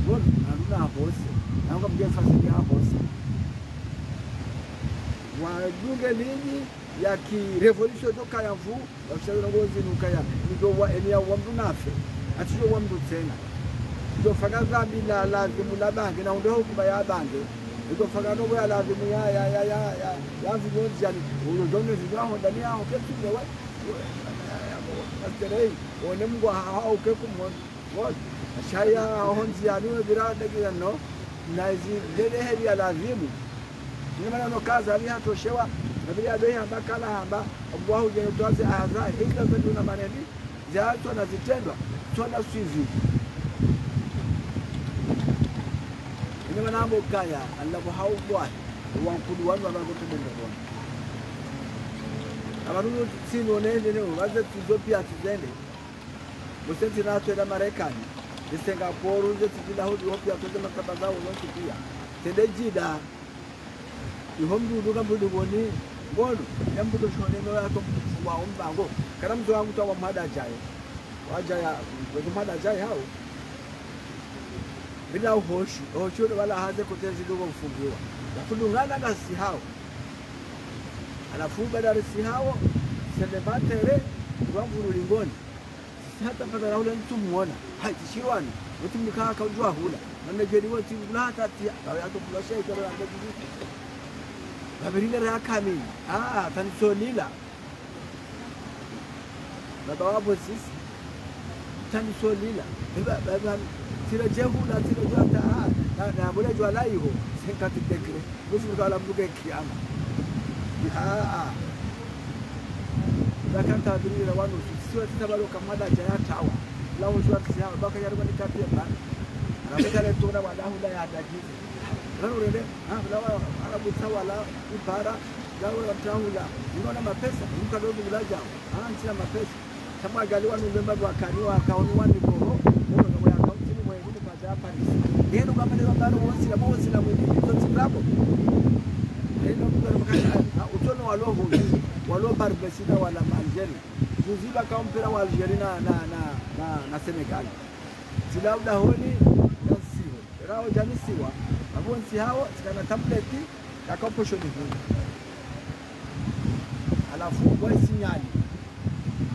bon aruna hose nanga mjefasi ya hose wajunge nini ya ki revolution toka ya mvu washauri ngozi nukaya ndio wa enea wa mtu nafe atiyo wa mtu tena ndio fagaza bila lazimu la bange na ndio kubaya bange ndio fagano ya lazimu ya viongozi yani unaona vijana ndani yao kitu ni wa asterei one Mungu hao keku mmoja shaya honzi yani bila dakia no na hizi dele heri ya lazimu ni maana no kaza ali hatoshewa na bila bei hamba kala hamba Mungu huje tuanze ahadhari hizo ndio na maneno zato na zitendwa tuna suivi ni manambo kaya Allah hauwa wankulu wanu wanagotumenda kwa abantu sino nende ne waze Ethiopia tuzende musenti nato ya Marekani Singapore uje tujila hodi Ethiopia tuze makabadha wote pia tende jida ihomdu duka mbudu boni ngono yambudo shone no yato wa ombango kana mtu wangu tawa mada jaye waja ya mada jaye hao bila uhoshi wala haze kutezi dogo mfungiwa kulungana na si hao alafu badala si hao selebatere wangu lingoni hata padala ule mtu muona haitishirwani mtu mkaa kaujua hula na najeri wote hata tia hato kulasha ikalo ya ndio babirina rakami tanisonila baba wabo sisi tanisonila baba tira jehula tira jata na bole jwa laiho senkati tekre musu kala mbuke kiama dakanta dirira wanu sio tabalo kamada jayatawa lawo jwa kisia baka yarwa ni kapia bana anabekale tuna wala hula ya dajizi rende lawa arabu tawala ibara lawa tawala unaona mapesa mkadogo ulaja sina mapesa kama galiwa nubemba wakaniwa akaoni wani boho ndio kama ndio bado wosi la mwili zote hapo ndio kwa utono walo barbesina wala Algeria kuziba kama mpira wa Algeria na Senegal silauda honi nasiwa rao janisiwa abonsi hao sikana tableti akaposho ni huko alafu kwa sinyali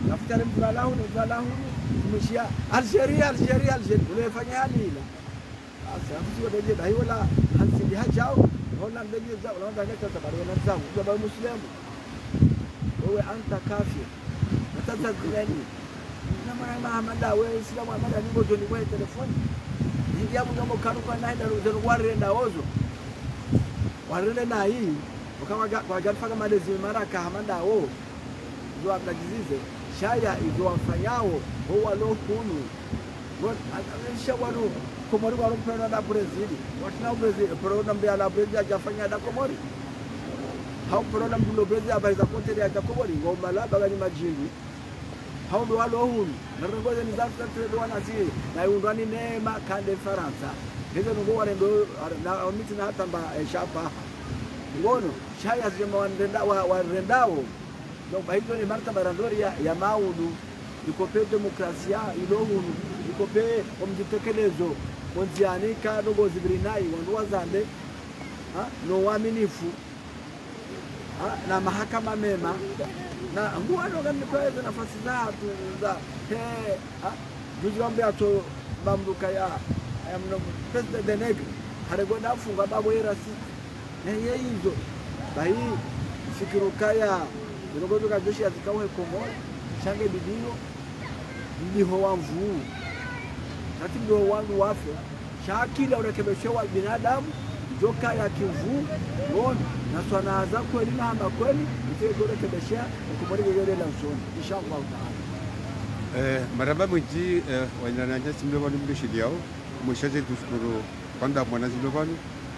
nafikiri mtalahu kumshia Algeria ulifanya hali ile sasa mtu ndio hiyo la hansidi hajao Holland ndio zao unaanza ngeta tabari na zao kwa Muislamu wewe anta kafir na sasa zilani na mara Muhammad wewe Islamu Muhammad ni ngojo ni kwa telefoni ndio hapo kama karuka naenda ndio warenda ozo warenda na hii kama kwa gafa kama lezi mara kahamanda wao ndio abdajizize shaya ndio wafanyao huwa lo kunu God anaisha wanu Komori wanu pera na Brazil watina Brazil pera na mbia la Brazil ajafanya da Komori hao pera na mbulo Brazil abaiza kote ya Komori ngoma la bagani majingi hao ndo walo hunu na ngoja ni zafu tatu wanazi na undwani neema kande Faransa hizo ngo warendo na miti na hata mba shapa ngono shaya zima warendao ndio hizo ni martaba randoria ya maudu ikope demokrasia ilohunu ikope omjitekerezo onzianika dogo zibrinai wanduwa zande no waaminifu na mahakama mema na nguano gani kwa nafasi zatu za juziombe ato mamluka ya mno president de negre haregonda afunga babo erasi yeye hizo bahi fikiru kaya ndogo ka jeshi azikawe Komoro change bidino ndiho wamvu kati ndio wangu wafya shakila urekebeshewa binadamu joka ya kivu on na swana za kweli na hamba kweli ndio urekebeshea Komoro gele la usoni inshallah taala maraba mwiji wananyanya simbe wanu mbishi yao mwishaje tushukuru kwanda mwanazi lovanu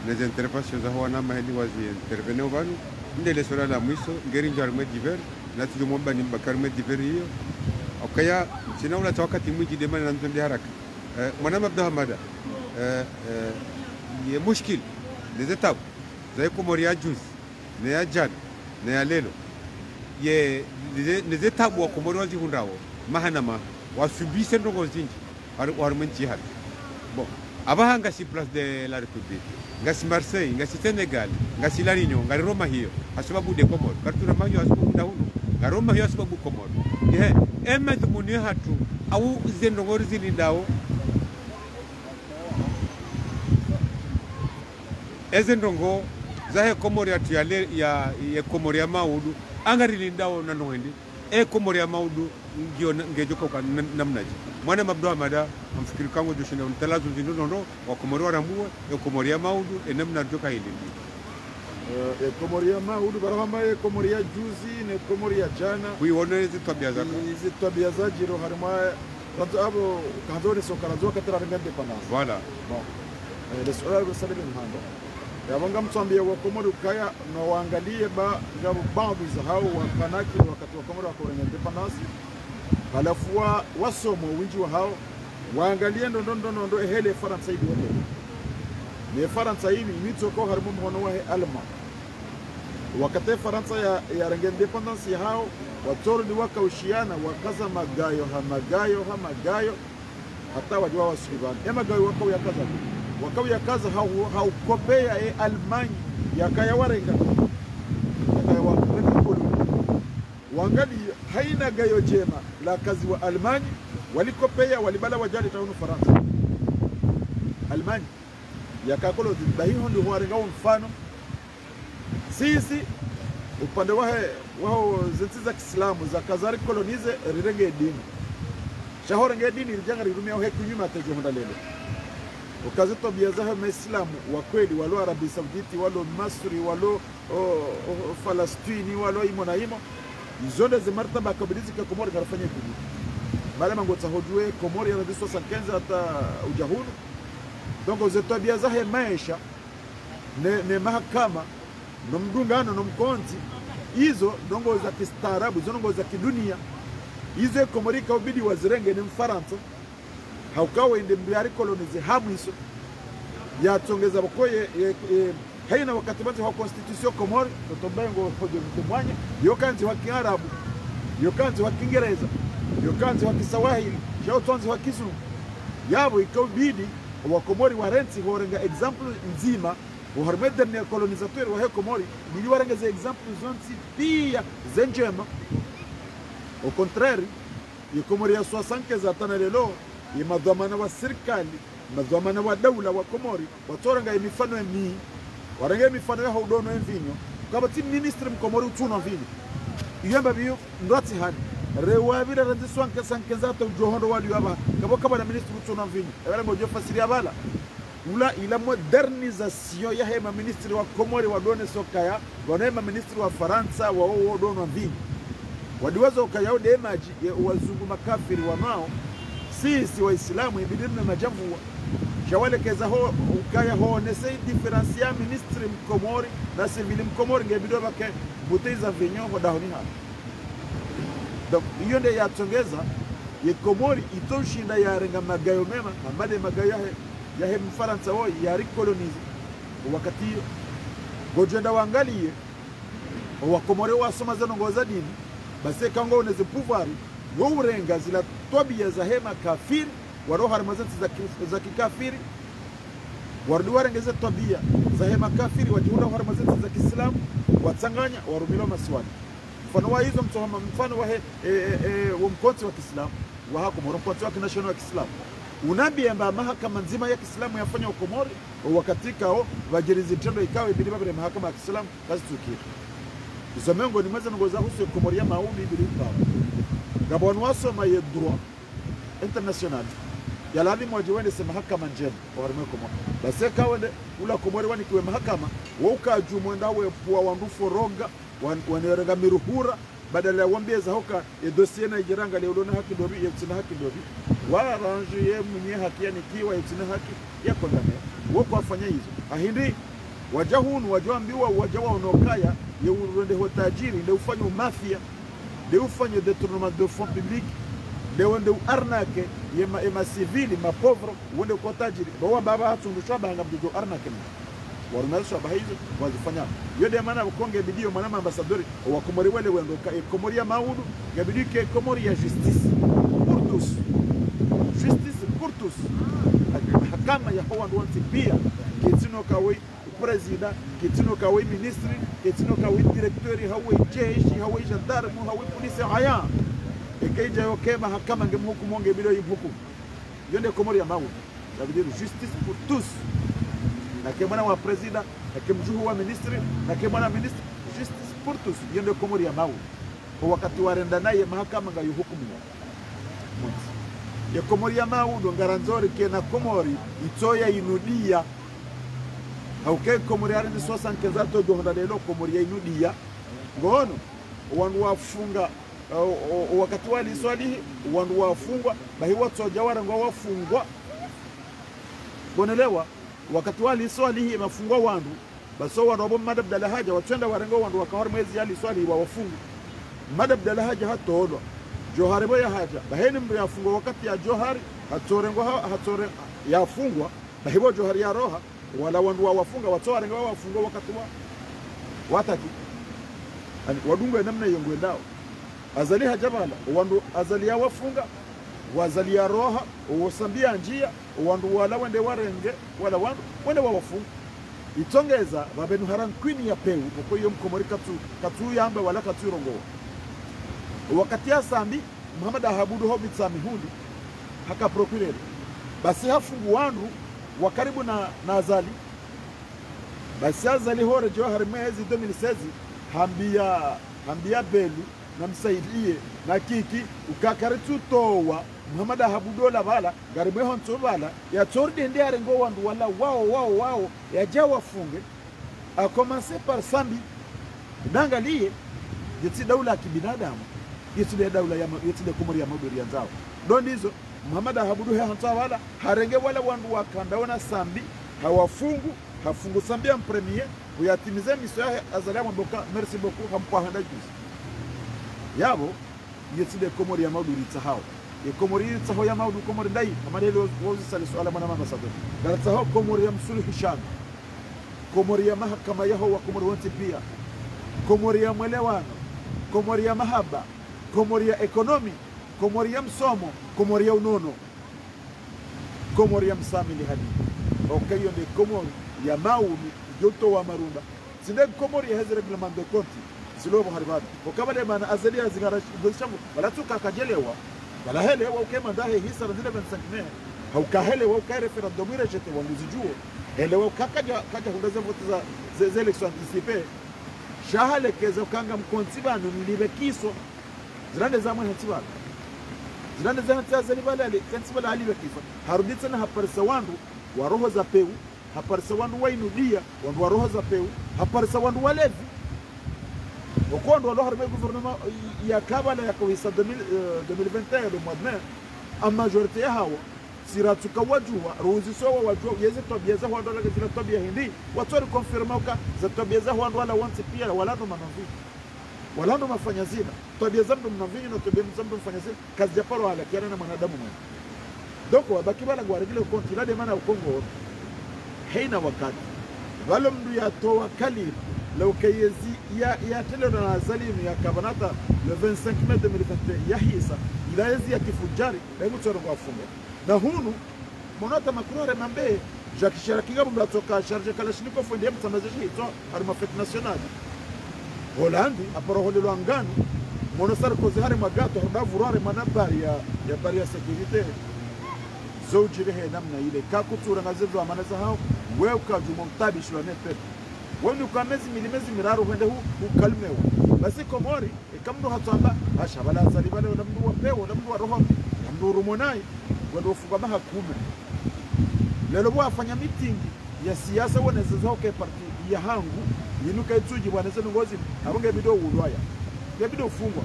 les interventions za wana mahali wazi intervenir vanu ndele sura la mwiso ngeri njarme diver na tujumomba ni bakarme diver hiyo okaya sina ula wakati mwingi demana na ndio haraka mwana mabda hamada ye mushkil les étapes za Komoria juzi na ya jana na ya lelo ye les étapes wa Komoro wazi hundawo mahanama wasubise ndongo zinji warmenchi hali bon abahanga si place de la République ngasi Marseille ngasi Senegal ngasi La Réunion ngari Roma hiyo asababu de Komoro kartuna manyo asababu ndauno ngaroma hiyo asababu Komoro emet muni hatu au zendongori zilindao ezendongo zahe Komoro ya tuyale ya Komoro ya maudu angari lindao na noendi Komoro ya maudu ndio ngejoka kwa namnaji mwana mabdo amada mfikiri kango joshina untalazo zindondo wa Komoro warambuwe Komoro ya maudu namna joka hili Komoro ya maudu barahama Komoro ya juzi ne Komoro ya jana kuiona hizi tabia zako hizi tabia za jiro harima razo abo kanzone sokarazo katara ngende pana voilà bon le swala la salib mhando ya wanga mtambia wa Komoro kaya na waangalie ba ngabo baadhi za hao wa kanaki wakati wa Komoro wako independence halafu wasomo wingi wa hao waangalie ndo hele Faransa hivi wote ni Faransa hivi mitoko harimo mhono wa alma wakati Faransa ya rangi independence ya hao watoro ni wakaushiana wakaza magayo hata wajua wasibani magayo wakao ya kaza hao kopea Almanya yakaya warenga wangali haina gayo jema la kazi wa Almanya walikopea walibala wajali taunu Faransa Almanya yakakolo bahiho ndio warenga mfano sisi upande wao zinti za Kiislamu za kazari kolonize rirenge dini shahorenge dini rijanga rirumia heku nyuma taje honda lele ukazito biazaha Muislamu wa kweli walo Arabi Sauditi walo Masri walo Falastini walo imo izonde ze martaba kabilizi ka Komoro garafanya kuji bale mangotsa hojue Komoro ya 1975 hata ujahunu donc ze tabia zahe maisha ne mahakama no mdungano no mkonzi hizo ndongo za kistaarabu hizo ndongo za kidunia hizo Komoro kaubidi wazirenge ni Mfaransa haukawa inde mbiari kolonize hamu hizo ya tongeza bokoye haina wakati bati wa constitution Komoro totombengo hojo mtemwanya yokanzi wa Kiarabu yokanzi wa Kiingereza yokanzi wa Kiswahili jao tonzi wa Kizungu yabo ikabidi wa Komori warenzi horenga example nzima uharme dernier colonisateur wa Komori bili warenga za example zonzi pia zenjema au contraire ya Komori ya 60 za tana lelo ya madhamana wa serikali madhamana wa dawla wa Komori watorenga mifano ni warenge mifano ya udono envinyo kama ti ministre mkomori utuna vinyo yamba biyo ndwati hani rewa vile ranzi swanke sankenza to johondo wali yaba kama na ministre utuna vinyo ebale mojo fasiri abala ula ila modernisation ya hema ministre wa Komori wadone sokaya wanema ministre wa Faransa wa udono vinyo wadiwaza ukaya de maji wazungu makafiri wanao sisi waislamu ibidina majamvu Jawale keza ho ukaya ho nesei diferencia ministre mkomori na civil mkomori ngebido bake buteiza vinyo ho dahoni ha. Donc iyo nde yatongeza ye Komori itoshinda yarenga magayo mema amade magayo ya mfaransa wo yari colonize wakati gojenda wangalie wa Komori wasoma zano ngoza dini base kango oneze pouvoir wo urenga zila tobia za hema kafiri waro harmazati za kikafiri warudi warengeze tabia za hema kafiri wajiunda harmazati za Kiislamu watsanganya warumilo maswali mfano wa hizo mfano wa mkonti wa Kiislamu wa hako mkonti wa national wa Kiislamu unabi amba mahakama nzima ya Kiislamu yafanya Komori wakati kao wajirizi tendo ikawe biliba bila mahakama ya Kiislamu kazi tukio isomengo ni meza ngoza husu Komori ya maudi biliba gabon waso ma ye droit international ya lani mwajiwende se mahakama njema warime Komori base kawende ula Komori wani kiwe mahakama wauka jumwenda wepuwa wandufu roga wanerega miruhura badala ya wambie za hoka dossier na jiranga le ulona haki dobi yetina haki dobi wala ranju ye mwenye haki yani kiwa yetina haki ya kondame wako afanya hizo ahindi wajahunu wajambiwa wajawa unokaya ye urende hotajiri ndio ufanye mafia ndio ufanye détournement de fonds publics leo ndio arnake yema civili ma pauvre wende kwa tajiri bawa baba hatundusha banga mdogo arnake warumelishwa bahizo wazifanya yode maana ukonge bidio mwana ambassadeur wa Komori wale wendo Komori ya maudu yabidi ke Komori ya justice pour tous hakama ya hawa ndo pia kitino kawe president kitino kawe ministre kitino kawe directeur hawe jeshi hawe gendarme hawe police haya ekeje yoke mahakama ngemhukumu ngebido yimhukumu yonde Komori ya maudu yabidi justice pour tous na kemana wa president na kemjuhu wa ministre na kemana ministre justice pour tous yonde Komori ya maudu kwa wakati warenda naye mahakama ngayuhukumu ya Komori ya maudu ngaranzori kena Komori itoya inudia hauke Komori ya rendi 75 to dohonda lelo Komori ya inudia ngono wandu wafunga wakati wali swali wandu wafungwa bahiwa tojawara ngo wafungwa bonelewa wakati wali swali hii mafungwa wandu baso wandu madabdala haja watenda warengo wandu wakahor mwezi yali swali wa wafungu madabdala haja hatolo johari boya haja baheni mbe yafungwa wakati ya johari hatorengo hatore yafungwa bahibo johari ya roha wala wandu wafunga watorengo wafungwa wakati wa wataki ani wadunga namna yongwe ndao azali hajabala wandu azali ya wafunga wazali ya roha wasambia njia wandu wala wende warenge wala wandu wende wafunga itongeza babenu haran queen ya peu kwa hiyo Mkomori katu yamba wala katu rongo wakati ya sambi Muhammad Ahabudu hobi samihudi haka procureur basi hafungu wandu wa karibu na azali basi azali hore johari mwezi 2016 hambia belu na msaidie na kiki ukakaritu towa Muhammad Ahabudu la bala garibwe honto bala ya torde ndiare ngo wandu wala wao ya jawa funge a commencer par sambi dangalie yeti daula ya kibinadamu yeti daula ya yeti Komori ya maudu yanzao don hizo Muhammad Ahabudu honto bala harenge wala wandu wakandaona sambi hawafungu hafungu sambi en premier uyatimize miso ya azali mboka merci beaucoup hampa handa juzi yabo yeti Komori ya maudu litahao Komori tsaho ya maudu Komori ndai amadelo wozi sali swala mwana mama sadu garatsaho Komori ya msuluhi sham Komori ya mahakama yaho wa Komori wanti pia Komori ya mwelewano Komori ya mahaba Komori ya ekonomi Komori ya msomo Komori ya unono Komori ya msamili hadi okay yo ni Komori ya maudu joto wa marunda sinde Komori ya hezere reglement de compte silobo haribadi okabale bana azali azigara doshamu wala tuka kajelewa wala hele wa ukema ndahe hisa zile 25 hauka hele wa uka referendum rejeté wanduzijuo elewa kaja hundaza vote za election anticipe shahalekeza ukanga mkonsibano nilibekiso zirande za mwana tibana zirande za tazali balale kansibala alibekiso haruditsa na haparisa wandu wa roho za peu haparisa wandu wainudia wandu wa roho za peu haparisa wandu walevi okondo alo harbe gouvernement ya kabala ya kawisa 2021 le mois de mai a majorité ya hawa siratuka wajua ruhusiwa wajua yeze tabia za wandu wala zile tabia hindi watu confirma ka za tabia za wandu wala wanti pia wala ndo manavi wala ndo mafanya zina tabia za mtu mnavinyo na tabia za mtu mfanya zina kazi japaro hala kiana na mwanadamu mwenye doko wabaki bala gwaregile kontinade maana ukongo haina wakati wala mdu ya toa kalima لو كيزي يا تلو na zalimu ya kabanata le 25 mai 2021 ya hisa ila yezi ya kifujari na mtu anakufunga na hunu monata makrore mambe Jacques Chirac kinga bumba toka charge Kalashnikov ndiye mtangazaji hito harima fête nationale Holandi aparo holelo angani mono Sarkozy hari magato ndavurare manabari ya bari ya security zojire he namna ile kakutura ngazezo amanaza hao wewe ukajumo mtabishwa nepe wani ukamezi milimezi miraru wende ukalmewa basi Komori ikamdu hatamba ashabala zalibale na mdu wa peo na mdu wa roho na mdu rumonai wende ufuga maha kume lelo bwa afanya meeting ya siasa wanaweza hoke parti ya hangu yinuka ituji bwaneze ngozi abonge bido ulwaya ya bido ufungwa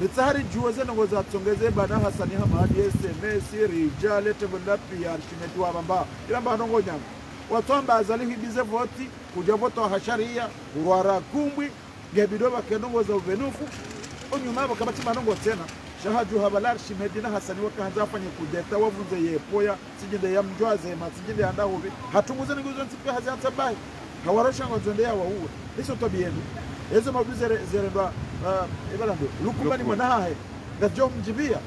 ritsari juoze ngoza tsongeze bana Hasani Hamadi SMS rijale tebunda pia arshimeti wa bamba ilamba ndongo nyama watomba azali hibize voti kuja voto wa hasharia urwara kumbwi gebidoba kenongo za uvenufu onyuma abo kabati manongo tena shahaju habalar shimedina Hasani wakaanza afanye kudeta wavunze yepoya sijinde ya mjwaze masijinde anda hobi hatumuze nguzo ntipe hazata bai hawarosha ngozonde ya wahuwe liso tobienu ezo mabuze zerendwa ebalando lukumbani mwanahe ngajom mjibia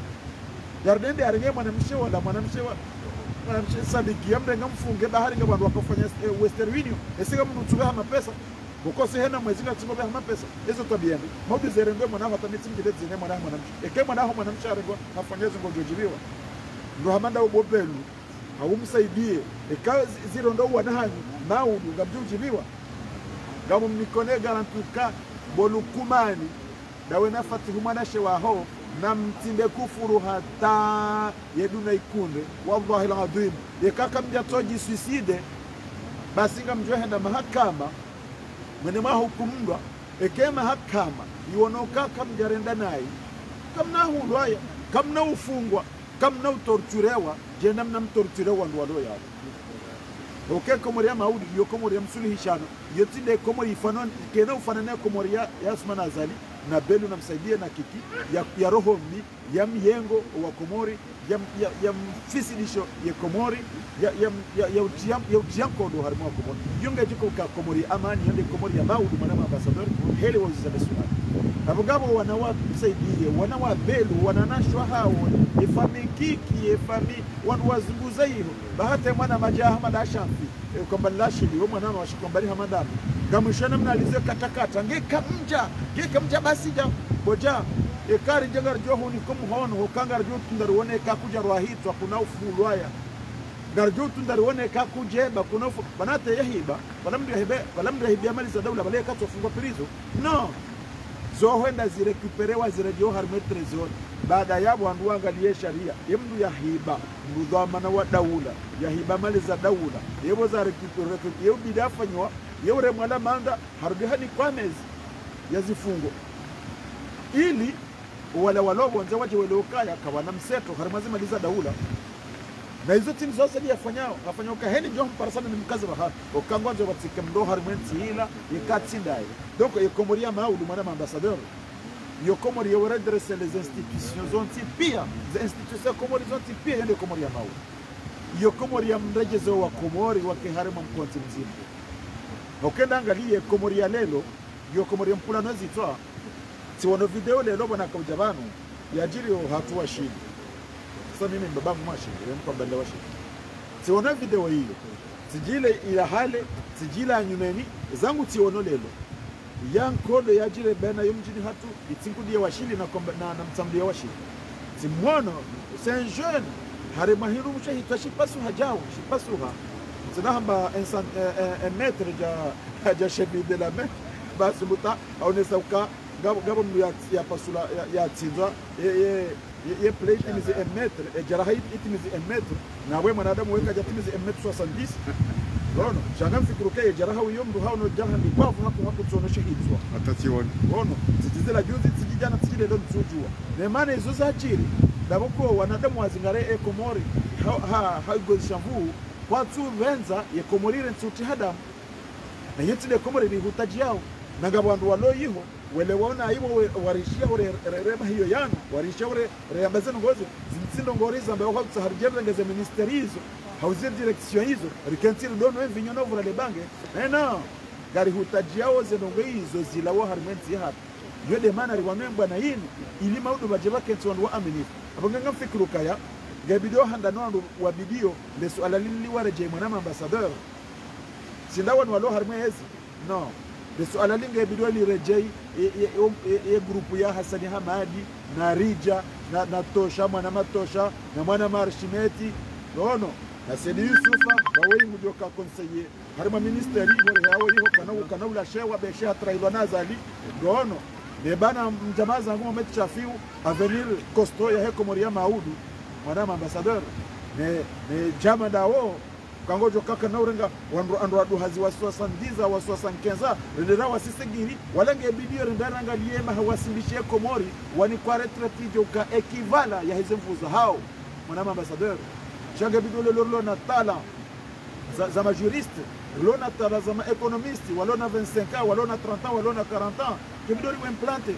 yardende aringe mwanamshe wala mwanamshe sadiki yamre ngamfunge bahari ngabantu bakofanya Western Union esiga mtu tsubeha mapesa bukose hena mwezi nga tsubeha mapesa ezo tabieni mobi zerendo mwana hata mitsimgide zine mwana eke mwana ho mwana msharengo afanyeze ngojojibiwa ndo hamanda ubobelu haumsaidie eka zirondo wanahanyu maudu ngabjujibiwa ngamu mikone garantuka bolukumani dawe nafati humana shewaho na mtinde kufuru hata yeduna ikunde wallahi alazim yekaka mjatoji suicide basi ngamjohenda mahakama mwene mahukumndwa eke mahakama iwonoka kamjarenda nayi kamna hulwaya kamna ufungwa kamna utorturewa jena mna mtorturewa ndwalo yao oke komori ya maudi yo komori ya msulihishano yotinde komori ifanon kena ufanane komori ya Asmani Azali na belu na msaidia na kiki ya roho mbi ya miyengo wa Komori ya mfisidisho ya Komori ya utiyanko ndo harimu wa Komori yunga jiko ka Komori amani yonde Komori ya maudu manama ambasador hele wazizabe sumari abogabo wanawa msaidia wanawa belu wananashwa hao ifami kiki ifami wanu wazunguza hiyo bahate mwana majaha madashamfi kwamba lashili mwana washikombali hamadami gamishana mnalize katakata ngeka mja basi ja boja ekari jagar joho ni komu hono hokangar jo tundarone ka kuja rohitwa kuna ufulwaya garjo tundarone ka kujeba kuna ufu banate yahiba balamdu yahiba mali za dawla baleka tofungwa prizo no zo henda zirecuperewa zirejo harme trezor baada ya bwandu angalie sharia yemdu yahiba mudhamana wa dawla yahiba mali za dawla yebo za recupere yebo bidafanywa yore mwala manda harudi hadi kwa mezi ya zifungo ili wale walobo nje waje welokaya kawana mseto harima zimaliza daula na hizo timu zote yafanyao afanyao heni ndio mparasana ni mkazi wa hapa okangonje watike mdo harimenti ila yakatsindai donc yekomoria maudu mwana ambassadeur yokomori yore dresser les institutions zonti pia les institutions komori zonti pia yende komoria maudu yokomoria mrejezo wa Komori wa kiharima mkonti mzima okenda angalie Komori ya lelo yo Komori mpula nozi toa siwono video lelo bwana kaujabanu yajiri hatua shidi sasa mimi babangu mwashi mko mbele washi siwono video hiyo sijile ila hale sijila nyumeni zangu siwono lelo yankodo yajire bena yomjini hatu itinkudi ya washili na mtamdia washili simwono c'est un jeune hari mahiru mshe hitashi pasu hajao shipasu ha Zinahamba un mètre ja cheville de la main. Basi muta aonesa uka gabo mnu ya pasula ya tsinza ye play itimize 1 mètre e jaraha itimize 1 mètre na we mwanadamu weka jatimize 1 mètre 70. Ono shanga mfikiru ke jaraha uyo mndu hao no jaraha ni bavu hapo tsonoshe hitswa atatiwoni ono tijizela juzi tijijana tijile ndo mtsujua ne maana izo za chiri daboko wanadamu wazingare ekomori ha gozishavu watu venza ye komorire ntsuti hadamu na yeti de komori ni hutaji yao na gabandu walo yiho wele waona aiwo warishia ore rema hiyo yana warishia ore reambazeno ngozi zintsindo ngoriza ambayo kwa tsaharjera ngeze ministerizo hauzie direction hizo rikentiri dono envinyo no vura lebange no gari hutaji yao zenongo hizo zilawo harmenti hapa yode mana riwamembwa na yini ili maudu bajeba kentu wa aminifu abonganga mfikiru kaya gabidio handa no wa bidio le swala lili wareje mwana ambassadeur sindawa ni walo harmezi no le swala linga bidio li rejei e grupu ya Hasani Hamadi na Rija na Tosha mwana matosha na mwana marshimeti no na Sedi Yusufa bawe mujoka conseiller harima ministeri hore hawo yiho kana ula shewa besha trailwa nazali no ne bana mjamaa zangu Mohamed Shafiu avenir costo ya Hekomoria Maudu madame ambassadeur ne jama dawo kangojo kaka na urenga wandu adu hazi waswasandiza waswasankenza rendera wasisegiri walange bidio rendaranga liema hawasimbishie Komori wani kwa retretijo ka ekivala ya hizemfuza hao madame ambassadeur chaga bidio lolo na tala za majuriste lona tala za economiste walona 25 ans walona 30 ans walona 40 ans que bidio liwe implante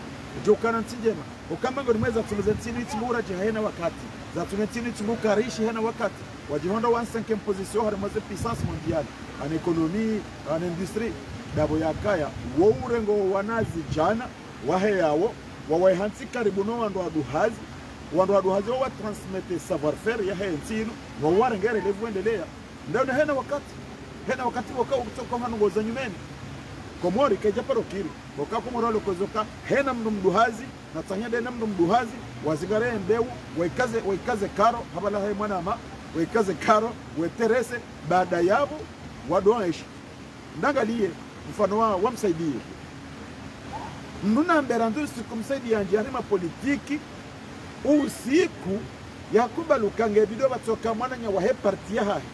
jo 40 njema ukambango nimeweza tumezentini itimura jihena wakati za tunetini tumukarishi hena wakati wajihonda 1/5 position harimoze puissance mondiale en économie en industrie dabo yakaya wo urengo wanazi jana wahe yawo wawahansi karibu no wandu aduhazi wa transmettre savoir faire ya hentinu wawarengere levu endelea ndio hena wakati wakao kutoka hano ngoza nyumeni Komori keja parokiri boka komoro lokozoka hena mndu mduhazi na tanyade na mndu mduhazi wazigare mbeu waikaze karo habala hai mwanama waikaze karo weterese baada yabo wadoaishi ndangalie mfano wa msaidie nduna mberandu sikumsaidia njiarima politiki usiku yakuba lukange bido batoka mwananya wa partia hahe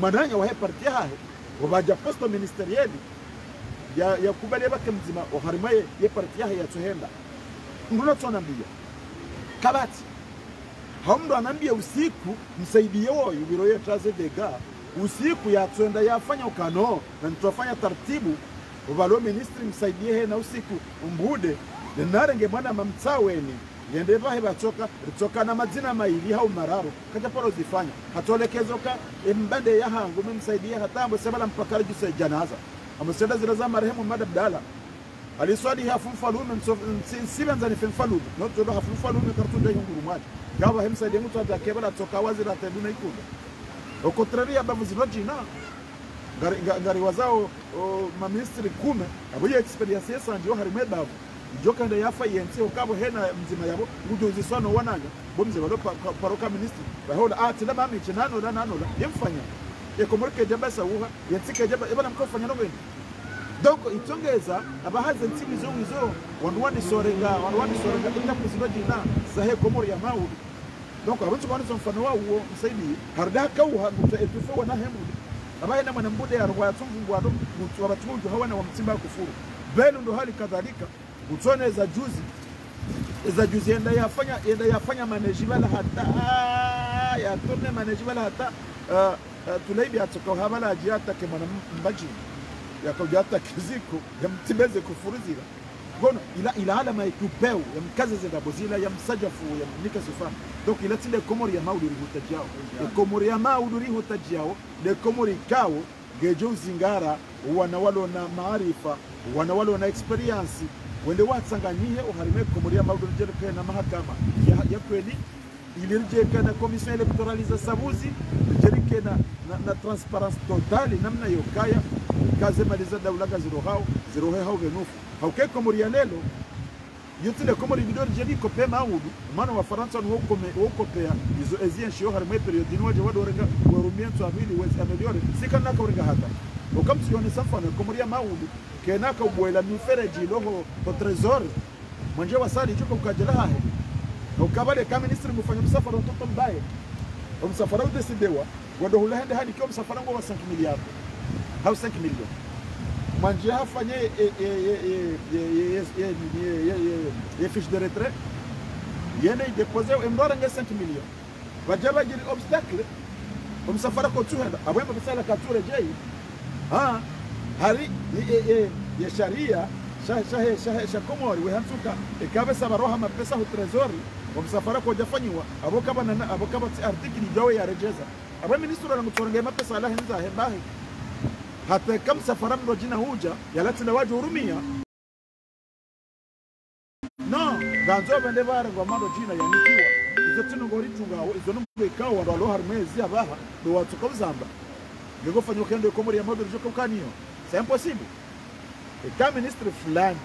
mwananya wa partia hahe wabaja posto ministerieli ya kubali bake mzima oharimaye ye partia ya tuhenda nduna tonambia kabati hamdo anambia usiku msaidie woyu biro ye traze dega usiku ya tuenda yafanya ukano na nitofanya taratibu ubalo ministri msaidie he na usiku umbude narenge mwana mamtsaweni yende bahe batoka na mazina maili hau mararo kaja poro zifanya hatolekezoka mbande ya hangu msaidie hatambo sebala mpakari juse janaza amusenda ziraza marehemu madabdala aliswali hafumfalume sibenza ni fimfalume no todo hafumfalume kartunda yungurumati gawa hemsaidie mtu atakebala toka wazira tenduna ikuda au contraire abavu zinojina ngari wazao maministri 10 abuye experience yesa ndio harime bavu joka nda yafa yense okabo hena mzima yabo ujozi sono wananga bomze balo paroka ministri bahola ati na mami chinano na nano yemfanya yekomorke jabasa uha yensike jaba ebana mkofanya nobwe donc itongeza abahaze ntimi zo wanwani sorenga ina kuzinojina sahe komori ya maudi donc abantu banizo mfano wao msaidi hardaka uha mtaetufa wana hemu abaye na mwanambude ya rwa tumvu wado mtu abatungu hawana wa mtimba kufuru belo ndo hali kadhalika utone za juzi enda yafanya management hata ya tone management hata tulaibi atoka habala ajiata ke mwana mbaji yakojata kiziko ya mtibeze kufuruzira gono ila alama ikupeu ya mkaze za bozila ya msajafu ya nika sufa donc ila tinde komori ya mauduri hutajao komori ya mauduri hutajao de komori kao gejo zingara wana walo na maarifa wana walo na experience wende watsanganyihe uharime komori ya mauduri jereke na mahakama ya kweli ilirjeka na commission electorale za sabuzi jereke na transparence totale namna yokaya kaze maliza daula ga zero hao venufu hauke komori ya lelo yote le komori bidori jeli kope maudu mano wa Faransa no kopea izo ezien shio harme period ni waje wado renga warumiento amili wezi ameliore sikana ka renga hata okamti yone safana komori ya maudu kena ka ubwela mifereji loho to trésor manje wasali chuko ukajela hahe ukabale kama ministri mfanya msafara mtoto mbaye msafara udesidewa wado hulende hadi kwa msafara ngo wa 5 miliards au 5 millions manje hafanye fiche de retrait yene déposé emdora nge 5 millions wajaba jiri obstacle msafara ko tuhenda abwema bisala kature jei hari ya sharia sha komori we hantuka ikabe sabaroha mapesa hu trésori msafara ko jafanyiwa abokaba article jawe ya rejeza abwe ministro na mtoronge mapesa ala henza hebahi hata kama safara mdo jina huja yalati na waju hurumia no ganzo bende bare kwa mado jina yanikiwa izo tino ngori tunga izo numbe kawa ndo alo harmezi abaha do watu kwa zamba ngego fanyo kendo komori ya mado joko kanio c'est impossible kama ministre fulani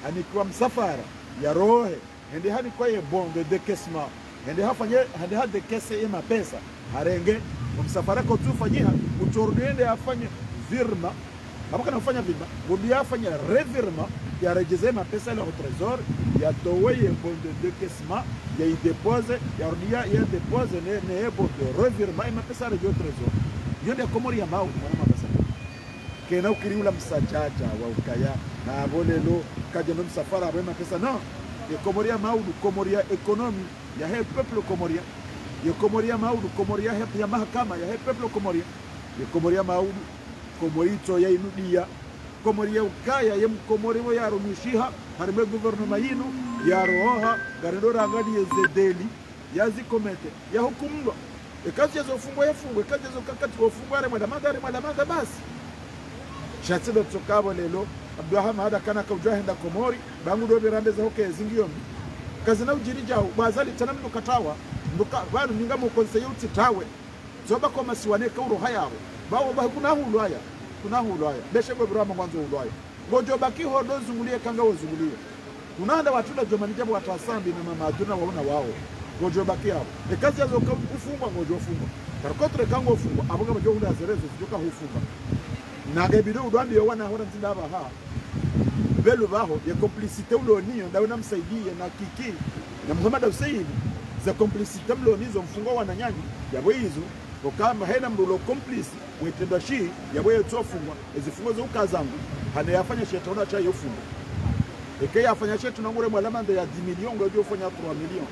anikuwa msafara ya rohe ndi hani kwa ye bon de décaissement ndi hafanye ndi ha décaisser ema pesa harenge msafara ko tufanyia utornende afanye virma abaka nafanya virma bobi afanya revirement ya rejeze mapesa ile au trésor ya towe bon de décaissement ya idepose ya rudia ya depose ne bon de revirement mapesa ile au trésor yonde komori ya mau mwana mapesa kena ukiriula msajaja wa ukaya na abolelo kaje no msafara abema pesa no ya komori ya mau komori ya economy ya he peuple komoria ya komori ya mau komori ya mahakama ya he peuple komoria ya komori ya mau komorito ya inudia komori ya ukaya ya mkomori wa ya rumishiha harime gouvernement yinu ya roha garendora ngadi ya zedeli ya zikomete ya hukumwa ekazi yazo fungwa yafungwe ekazi yazo kakati ofungwa re madamanda basi shatilo tsokabo lelo Abdulrahman hada kana ka ujahenda komori bangu do berande za hoke zingiyo kazi na ujiri jao bazali tanamdo katawa nduka banu ninga mu konseyo utitawe zoba kwa masiwane ka uro hayawo bawo ba kuna hulwaya beshe kwa Ibrahim mwanzo hulwaya ngojo baki hodo zungulie kanga wozungulie tunanda watunda jomani jabo watasambi na mama aduna waona wao ngojo baki hapo kazi yazo kufungwa ngojo fungwa karokotre kango fungwa aboga bajo hunda zerezo zijoka hufungwa na gebido udwandi yo wana hora ndaba ha belo baho ya complicité uloniyo ndawe namsaidie na kiki na Muhammad Hussein za complicité mlonizo mfungwa wananyanya yabo hizo okama hena mdulo complice wetenda shi yabo yetofungwa ezifungwa zo ukazangu hana yafanya shetona cha yofungwa eke yafanya shetona ngure mwalama ya 10 million ngojo fanya 3 million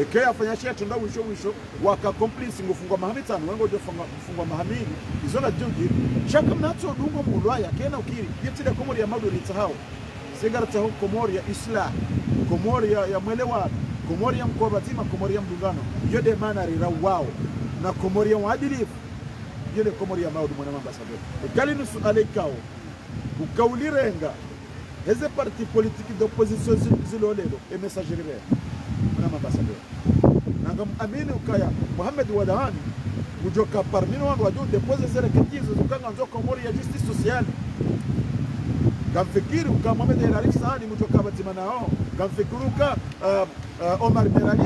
eke yafanya shetona wisho waka complice ngufungwa mahamitano wengo jo fungwa mahamiri izona jungi shaka mnato dungo mulwaya kena ukiri yetida komori ya madu litahao sigarata huko komori ya isla komori ya mwelewa komori ya mkobatima komori ya mdungano yode mana rira wao na komori ya wadilifu yode komori ya maudu mwana ambassadeur ekali nusu alekao ukaulirenga heze parti politique d'opposition zilolelo e messagerie mwana ambassadeur nanga amini ukaya Mohamed Wadahani kujoka parmino wangu wajua depose zile kitizo zukanga nzo komori ya justice sociale kamfikiri uka Mohamed Elarif Saani kujoka batimana hao kamfikiri uka Omar Merali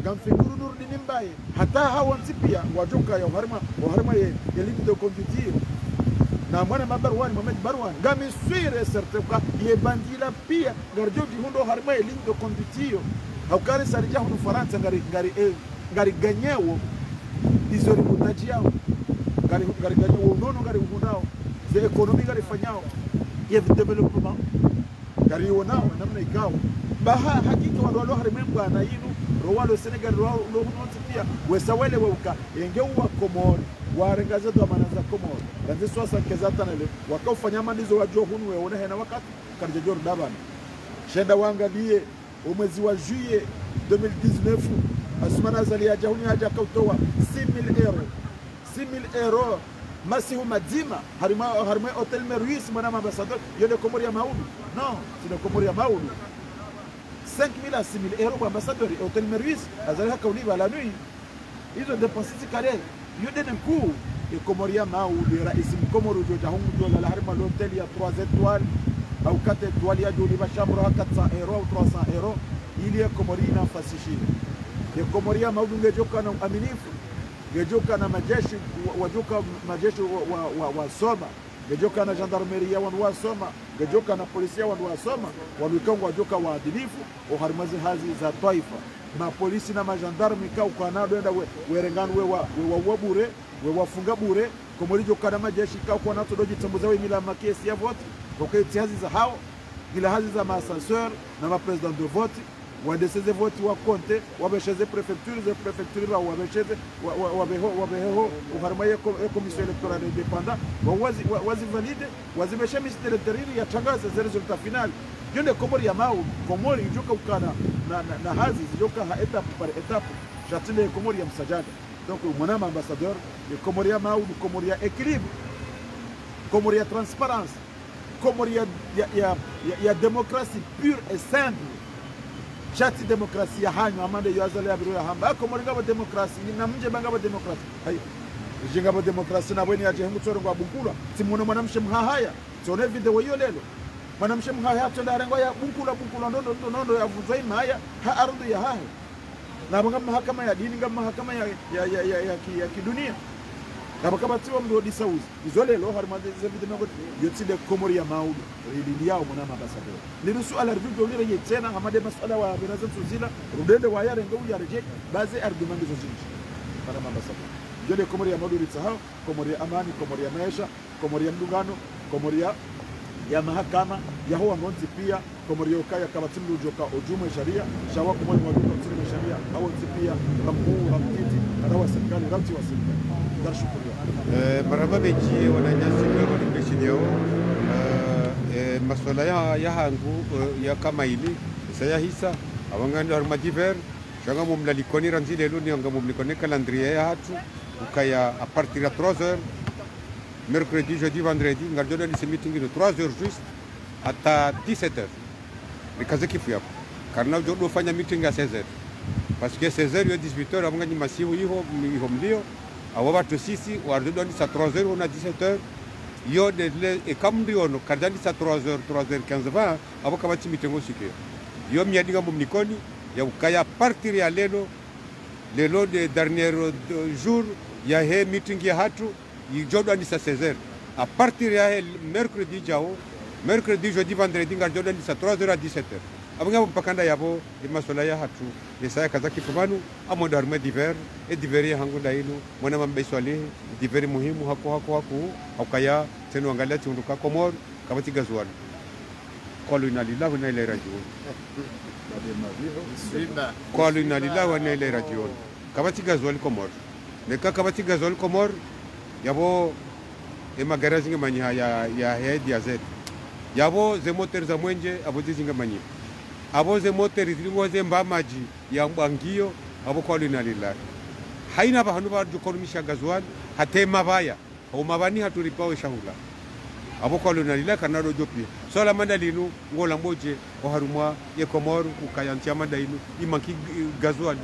kamfikiri Nurdin Mbaye hata hao ntipia wajoka ya harima ya ligue de conduite na mwana mabarwani Mohamed Barwani ngami suire certain ye bandila pia garjo dihundo harima ya ligue de conduite haukari sarija hu Faransa ngari ganyewo izori mutaji yao ngari ganyewo nono ngari uhunao ze ekonomi ngari fanyao ya development ngari wonao namna ikao baha hakika walo harimemba na yinu rowalo Senegal rowalo pia wesawele weuka yengewa komori warengaze do manaza komori ganze swasa kezata nele wakafanya mandizo wajua hunu weone hena wakati karje Jordan shenda waangalie mwezi wa juillet 2019 asumana zali ya jahuni haja kautoa 6000 euros masihu madima harima hotel Meruis mwana ambassadeur yone komori ya maudu non sino komori ya maudu 5000 à 6000 euros pour ambassadeur hotel Meruis azali hakauli la nuit hizo dépenses carré yode nku e komori ya maudu rais mkomoro jo jahungu jo la harima l'hôtel ya 3 étoiles au kate tualia juli bashamro 400 euro au 300 euro ili ya komori nafasi shile ya komori ya maudu ngejoka na aminifu ngejoka na majeshi wajoka majeshi wa soma ngejoka na gendarmeria wa soma ngejoka na polisia wa soma walukongo wajoka waadilifu oharimazi hazi za taifa ma polisi na magendarme ka ukanado enda werengano we wabure we wafunga bure komori joka na majeshi ka ukanato doji tambuza we mila makesi ya vote koketi hazi za hao ila hazi za maassesseur na ma president de vote wadeseze vote wa konte wabesheze prefecture ba wabesheze wabeho uharmaye commission electorale independant wazi valide wazibeshe ministère intérieur yatangaza za resultat final yonde komori ya mau komori joka ukana na hazi joka ha étape par étape chatile komori ya msajada donc mwanama ambassadeur de komori ya mau du komori ya équilibre komori ya transparence komori ya démocratie pure et simple chati demokrasia hanyu amande yazale ya biro ya hamba komori ngabo demokrasia na mje bangabo demokrasia hai jingabo demokrasia na bweni aje ngutoro ngwa bunkula simuno mwanamshe mhahaya tone video hiyo lelo mwanamshe mhahaya tonda rengwa ya bunkula nondo ya vuzaima haya ha ardhi ya hahe na ngam mahakama ya dini ngam mahakama ya kidunia na bakaba tiwa mrodi sauzi izolelo harmade za video ngo yotinde komori ya maudu ridili yao mwana ambassadeur lirusu ala review ndio ile tena hamade masala wa binaza tuzila rudende wa yare ngau ya reject baze argument zo zinji para ambassadeur jole komori ya maudu litsahao komori ya amani komori ya maisha komori ya mdungano komori ya mahakama ya huwa ngonzi pia komori ya ukaya kama timu joka ojume sharia shawa komori wa joka timu sharia au pia rambu ramtiti adawa serikali ramti wa serikali maraba beji wananyasi kwa nimeshinyo maswala ya hangu ya kama ili saya hisa awanganda harma diver shanga mumlalikoni ranzile luni anga mumlikoni calendrier ya hatu ukaya à partir de 3h mercredi jeudi vendredi ngarjona ni meeting de 3h juste hata 17h nikaze kifu yako karna jodo fanya meeting ya 16h parce que 16h yo 18h awangani masivu hiho mlio awabatu sisi warudoni sa 3h na 17h yo de e kamri ono kadani sa 3h 3h15 abo kabati mitengo sikio yo miadiga mumnikoni ya ukaya partir ya lelo de dernier jour ya he meeting ya hatu yijodani sa 16h a partir ya he mercredi jao mercredi jeudi vendredi ngarjodani sa 3h à 17h abanga mpakanda yabo imasola ya hatu yesaya kazaki kumanu amoda arme diver e diveri hangu dainu mwana mambeswali diveri muhimu hako hakaya tenu angalia tunduka komor kabati gazwal qalu inna lillahi wa inna ilaihi rajiun qalu inna lillahi wa inna ilaihi rajiun kabati gazwal komor neka kabati gazwal komor yabo e magarazi ngamanya ya head ya z yabo ze motor za mwenje abozi zingamanya aboze moteri zilingoze mbamaji ya mbangio abo kwalo inalila haina bahanu ba dukorumisha gazwali hatema baya au mabani haturipawe shahula abo kwalo inalila kanado jopia sola mandalinu ngola mboje o harumwa ye komoru ukayantia mandalinu imanki gazwali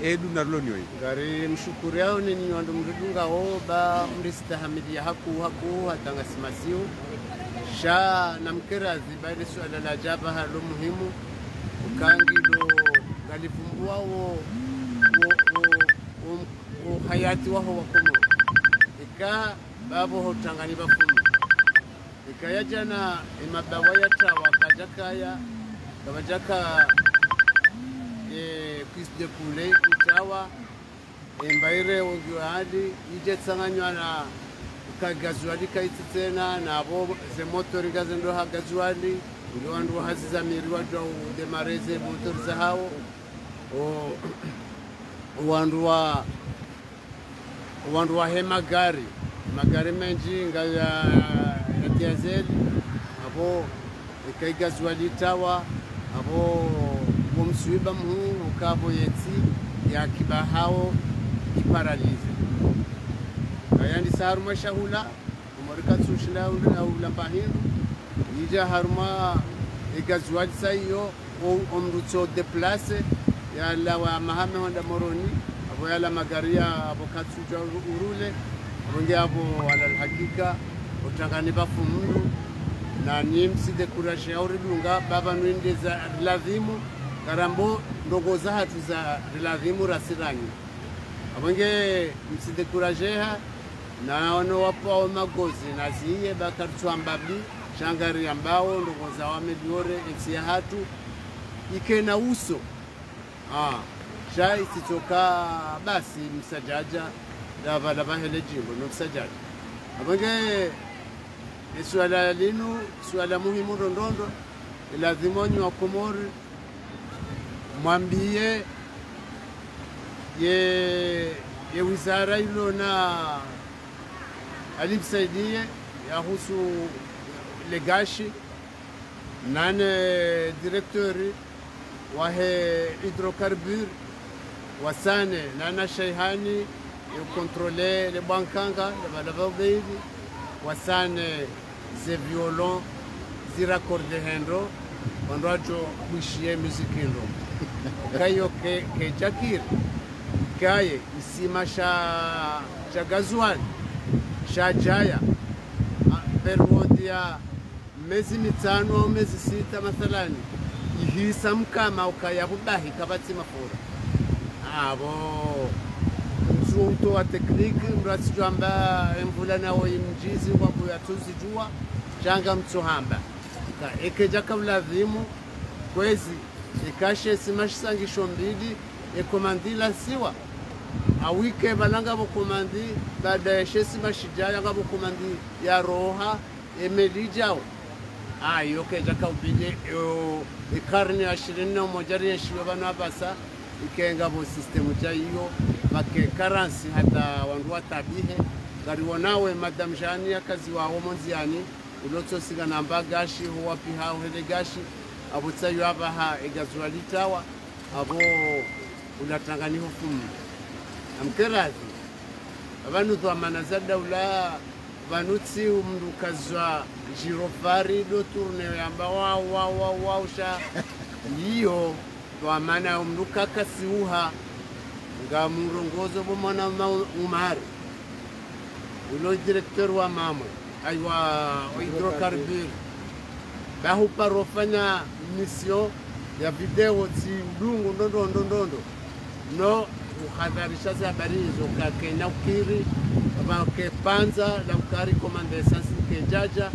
edu narlonyo gari mshukuru yao ni nyondo mrudunga oba mristahamili haku hatanga simasiu sha namkerazi baada swala la jaba halo muhimu ukangilo galifumbua wo hayati waho wakomo ika babo hotangani bafumu ikaya jana imabawa ya tawa kajakaya kabajaka kisde kule itawa embaire wogiwadi ije tsanganywa na kagazwali kaiti tena nabo ze motori gazendo hagazwali ndio wandu haziza miri watu demareze motori za hao wandu wa hema magari menji ngaya ya diesel abo ikaigazwali tawa abo bomswiba mhu ukabo yeti ya kibahao iparalize ayandi saruma shahula umorika tsushila ula bahin ija haruma igazwali sayo omrutso de place ya la wa mahame honda moroni abo yala magaria abo katsuja urule abonge abo ala hakika utangani bafumundu na ni mside kurashe auri dunga baba nwende za rilavimu karambo ndogo za hatu za rilavimu rasirangi abonge mside kurasheha na wano wapo magozi na ziye bakartua mbabli shangari ambao ndogo za wamediore eksi ya hatu ike na uso shai sitoka basi msajaja lava hele jimbo no msajaja abonge suala linu suala muhimu rondondo lazima wa Komori mwambie ye wizara ilo na alimsaidie yahusu legashi nane direktori wahe hidrokarbur wasane nana shaihani yo kontrole le bankanga le balavabeidi wasane ze violon zira corde hendo onrajo mwishie musikindo kayo ke jakir kaye isima sha gazuan sha jaya perwodia mezi mitano au mezi sita mathalani ihisa mkama ukayabubahi kabati mafura abo mzunto wa tekniki mrasijamba mvula nawo imjizi wabu ya tuzijua changa mtsohamba ka ekeja kabla vimu kwezi ikashe simashisangisho mbili ekomandila siwa awike balanga bokomandi baada ya shesi mashijaya ngabo komandi ya roha emelijao ayo keja kaubije ikarne ya 21 ya shiwe bana basa ikenga bo system cha hiyo bake currency hata wandu watabihe gari wonawe madam jani akazi wa homonziani ulotso siga namba gashi huwa piha hele gashi abutsayo abaha egazwalitawa abo ulatangani hukumu amkerazi abantu twamana za daula vanutsi umrukazwa jirofari do tourne yamba wa sha ndiyo twamana umruka kasiuha nga murongozo bomana umari ulo directeur wa mama aywa hidrocarbure bahu parofanya mission ya video ti udungu ndondo no uhadharisha za habari hizo kakena ukiri ke panza la ukari komande essence ke jaja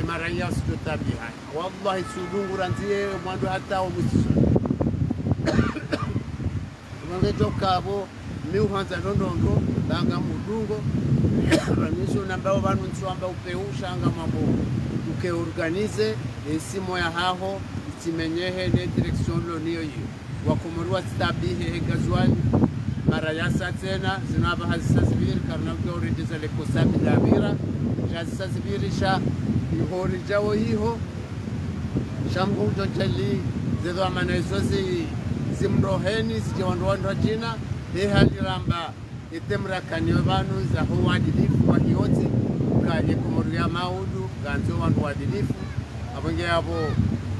mara ya sitotabia wallahi sudungu ranzie mwando hata umusiso wangejoka abo mi uhanza ndondo banga mudungo baniso nambao banu nswamba upeusha anga mambo uke organize esimo ya haho itimenyehe ne direction lo niyo hiyo wakomorwa stabihe gazwani mara yasa tena zinaba hazisazibiri karna gorejeza le kosabi dabira jazisazibirisha ihori jawo hiho shambu jojali zedo amanezozi zimroheni zijawandoa jina haliramba itemra kanyo banu za huwadilifu wa hioti kaje komoria maudu ganzo wandu wadilifu abonge abo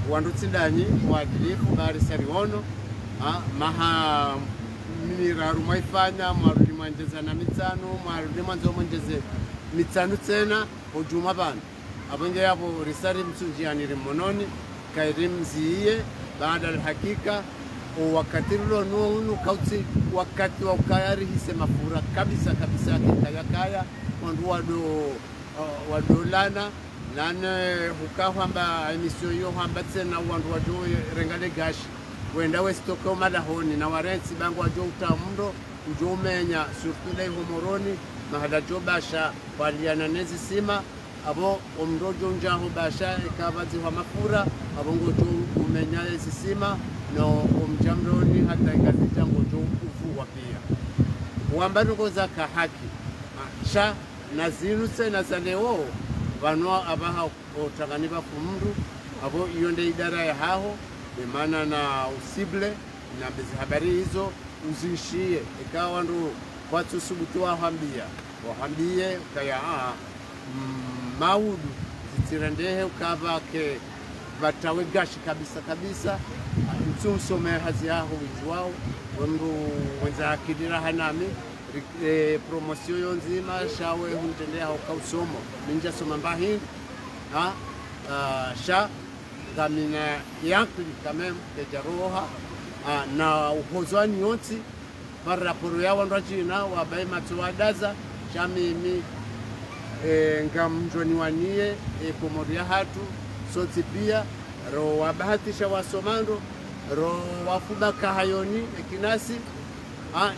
wandu tindani wadilifu bari sariono maha miraru maifanya marudi manjeza na mitano marudi manzo manjeze mitano tena ujuma bana abonge abo risari msunjiani rimononi kairim ziye baada alhakika wakati lo nunu kauti wakati wa ukayari hise mafura kabisa kaya wandu wadolana nane hukahamba emisio yo hamba tena wandu wado rengale gashi wenda westoko malahoni na warensi bangu wajo utamundo ujo umenya surtule humoroni mahada jo basha waliana nezi sima abo omrojo njaho basha ikabazi wa mafura abo ngojo umenya ezi sima no umjamroni hata ikazita ngojo ufuwa pia uambano koza ka haki sha nazinu tena zaleo vanwa abaha otaganiba kumru abo iyonde idara ya haho maana na usible na bezi habari hizo uzishie ikawa ndo watu subutua wahambie kaya maudu zitirendehe ukava ke batawe gashi kabisa mtumsome hazi yaho wijuwao wendo wenza akidira hanami promosio yonzima shawe huntendea ukausomo ninja soma mbahi sha gamina yankli quand même que jaroha na uhozwani yonsi par rapport ya wandu china wa bai matwadaza shamimi ngamjoni wanie pomoria hatu soti pia ro wabahatisha wasomando ro wafubaka hayoni kinasi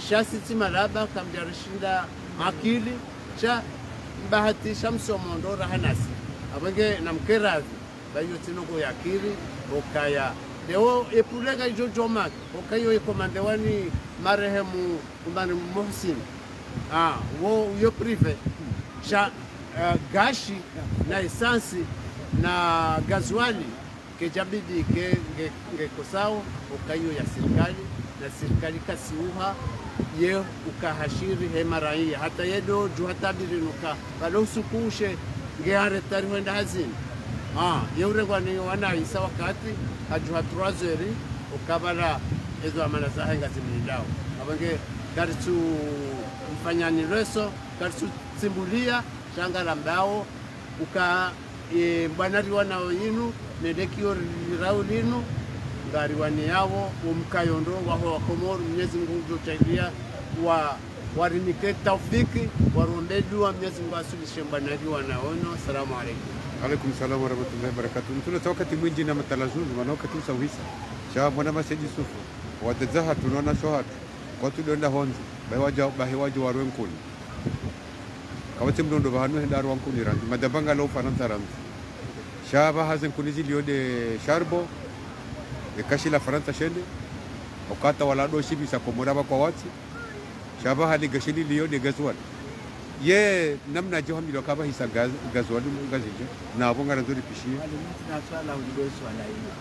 shasi timalaba kamjarishinda akili cha bahatisha msomondo rahanasi abenge namkerazi bayo tinoko yakiri okaya leo epulega jojomak okayo ekomandewani marehemu kumbani Muhsin wo yo prive cha gashi na esansi na gazwali ke jabidi ke kosao okayo ya serikali na serikali kasiuha ye ukahashiri hemaraia hata yedo juhatabirinuka balosukushe ngeare tarihwenda hazini yeurengwa ni wanaisa wakati ajuha trozeri ukabala ezo amana zahenga zimindao abange karitu mfanyani reso karitu simbulia shangala mbao uka bwanari wana yinu nedekio raulinu ngari wani yao umkayondo waho wakomoro Mwenyezi Mungu jochaidia warinike taufiki warombedu wa Mwenyezi Mungu asulishe bwanari wanaono. Assalamu alaikum. Alaikum salam wa rahmatullahi wa barakatuh. Mtuna wakati mwingi na matalazungu manoka tu sawisa. Cha mwana maseji sufu. Watazaha tunaona shohat. Kwa tudonda honzi. Bahiwaji warwenkuni. Kawati mdondo bahanu hendaru wankuni ranzi. Madabanga lau faransa ranzi. Shaba hazen kunizi liode sharbo. Kashi la Faransa shende wakata wala doshi bisa komoraba kwa wati shaba hali gashili liyo de gazwal ye namna jo hamilo kaba hisa gazwal ngazije na abonga nzuri pishia wale mtu na swala ulido swala hilo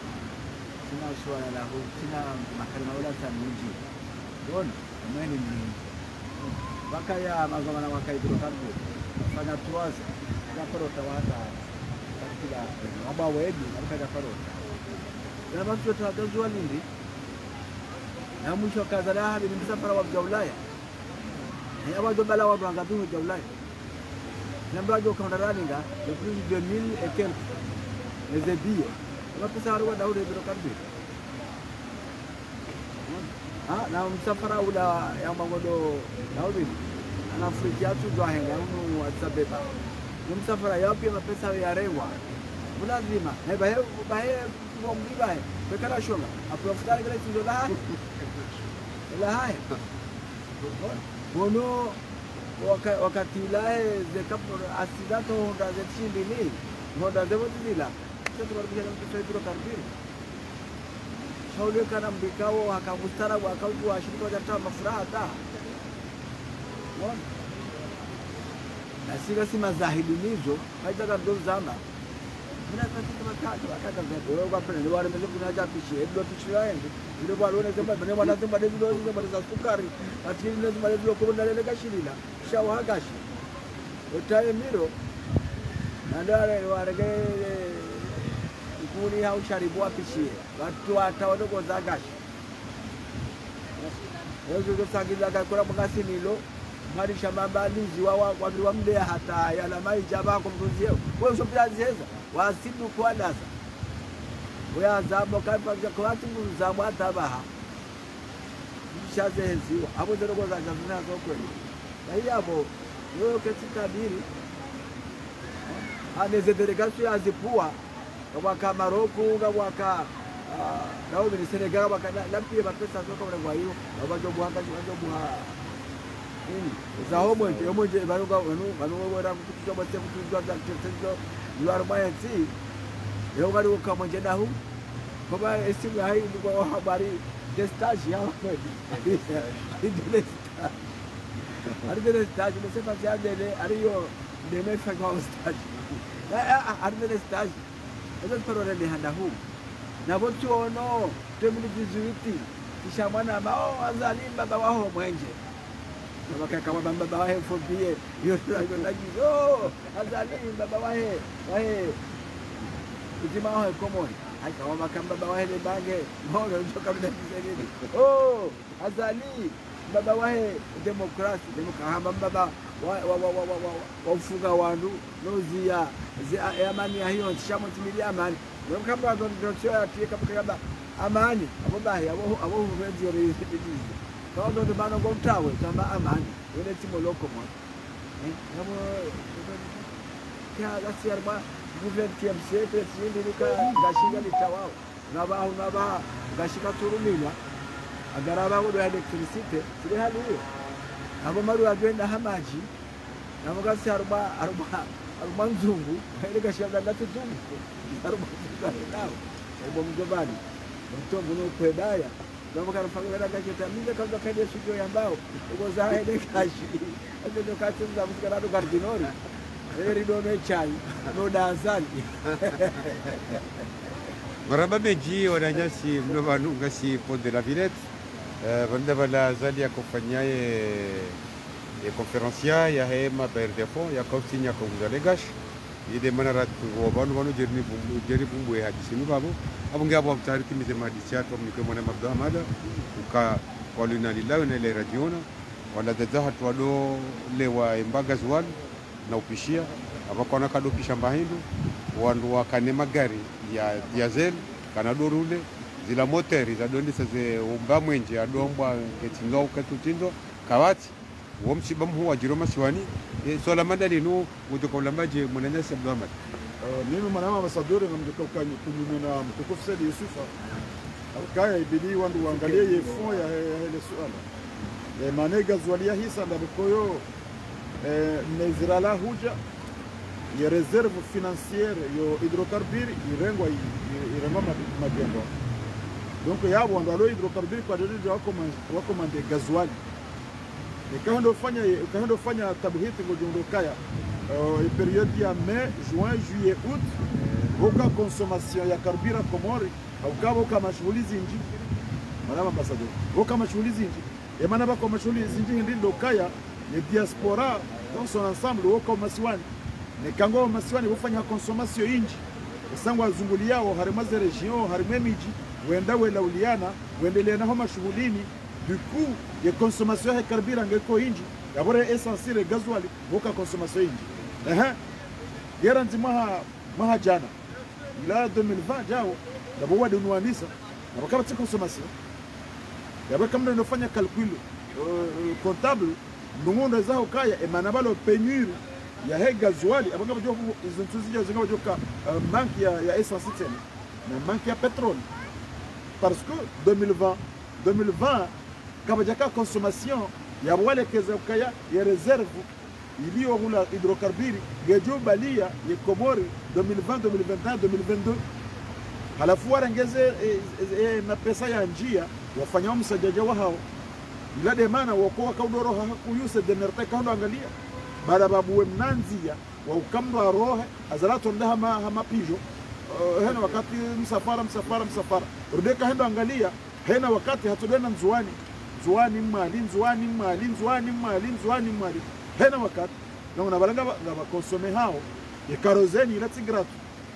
sina swala la hu sina makalima wala tamuji don ameni ni wakaya mazamana wakaidro kambi fanya tuwaza na parota wata katika aba wedu alikaja parota na watu watagazwa nini na mwisho kadhaa hadi ni msafara wa Ulaya ya watu bala watu wangapi wa Ulaya na mbajo kaunda raninga le plus de 1000 et quelques les billets watu sasa wa Daudi biro kabisa na msafara ula ya mangodo Daudi ana Afrika tu joahenga unu watsabeba msafara yapi na pesa ya rewa lazima na bae mbibae bekala shonga aprofitari kile tuzo la hai bono wakati lae de kapo asidato honda de chindini honda de botila sasa barabara mtu biro karbiri shauri kana mbikao akamustara wakauju ashirika hata mafuraha ta na sika si mazahidi nizo haitaka ndo zama mina katika matatu akaka zepo kwa pale ndio wale kuna haja pishi ndio pishi yaende ndio bwana unasema bwana wanasema ndio ndio za sukari ati ndio ndio kwa ndani ile kashilila shawa hagashi utaye miro na ndare warege ikuni hau sharibu pishi watu atawadogo za gashi wewe usagiza kwa mkasi nilo mali shamba lizi wa mde hata yala mai jaba kwa mtuzio wewe ushopiazeza wasibu kwa dasa wewe azabo kaipa kwa watu mzamu hata baha shaze hizo hapo ndio kwa zazina za kweli na hiyo hapo wewe katika diri aneze delegasyon azipua kwa Kamaroko kwa nao ni Senegal kwa lapie mapesa soko kwa hiyo wabajo buhanga wabajo buha za homo yomoje baruga wanu wera kutuja bate kutuja za tetezo yuar bayati yo garu kama jedahu kwa esimu hai kwa habari de stage ya de stage ni sema ziade ariyo de mefa kwa stage de stage ezo parole ni handa hu na botu ono 2018 kisha mwana ambao azalim baba wao mwenje kama baba wahe fobie hiyo ndio azali baba wahe ujima wahe komoni hai kama baba wahe bange mbona ndio kama ndio azali baba wahe demokrasi kama baba waufunga wandu nozia amani ya hiyo nshamo timili amani kama ndio yatie kama amani abo bahi abo huvenzi yori kwa ndo maana ngo mtawe kama amani wele timo loko mo namo kya gasiyarba guvernment president luka gashiga litawao naba gashika turumina agaraba ngo ya electricity tiri hali abo maru agenda hamaji namo gasiyarba arba nzungu ile gashiga ndatuzungu arba nao ebo mjobani mtongo no kwedaya namo kana fanga wala gacheta minga kaza kade shujo yambao ugo za hele kashi ndo katunza msikana ndo gardinori eri do mechai no danzali maraba meji wananyasi mno banu ngasi Pont de la Villette banda bala zali akofanyaye conférencia ya hema berdefo ya kausinya ko ngalegash ide manarat wo banu jeri bumbu ya hadisi ni babo abunge abo tariki mizema hadisi yato mnikwe mwana mabda amada uka walina lillahi na ile radiona wala dadahat wado lewa imbaga zwal na upishia abakona kado pisha mbahindu wandu wakane magari ya diesel kana dorule zila moteri za dondi saze umba mwenje adombwa ngetinga ukatutindo kawati wo msiba mhu wa jiroma siwani sola madali no utokolambaje mwananyasi Abdulhamid mimi mwanama ambasadori na mtoka kunyume na mtukufu Said Yusufa kaya ibidi wandu waangalie yefo ya ile swala manega zwalia hisa ndakoyo nezirala huja ya reserve financière yo hydrocarbures irengwa majengo donc yabo ndo alo hydrocarbures kwa dodi wako mande gasoil ikando fanya tabhiti ngojondo kaya période ya mai juin juillet août boka consommation ya carburant Komori au boka mashughuli zinji madama ambassadeur boka mashughuli zinji emana bako mashughuli zinji ndindo kaya ni diaspora dans son ensemble boka masiwani ne kango masiwani bofanya consommation inji esangwa zunguli yao harimaze region harime miji wenda wela uliana wendelea na homa shughulini du coup ya consommation ya carburant ngeko inji yabore essentiel gasoil boka consommation inji garanti maha jana ila 2020 jao dabo wadi nuanisa na bakaba tsi consommation yabwe kamna nofanya calcul comptable ndungondo zao kaya emanabalo pénurie ya he gasoil abanga bajo izo ntuzija zinga bajo ka manque ya essence tena na manque ya pétrole parce que 2020 kabajaka consommation ya wale keza kaya ya réserve iliyo hula hydrocarbures gejo balia ya Komori 2020 2021 2022 halafu warengeze na pesa ya njia wafanya msajaja wao ila de maana wakoa kaudoro hakuyuse denerte kando angalia baada babu mnanzia wa ukamba rohe azalato ndaha hama pijo hena wakati msafara rudeka hendo angalia hena wakati hatudena nzuani mali hena wakati na unabalanga ngaba konsome hao ya karozeni ila tigratu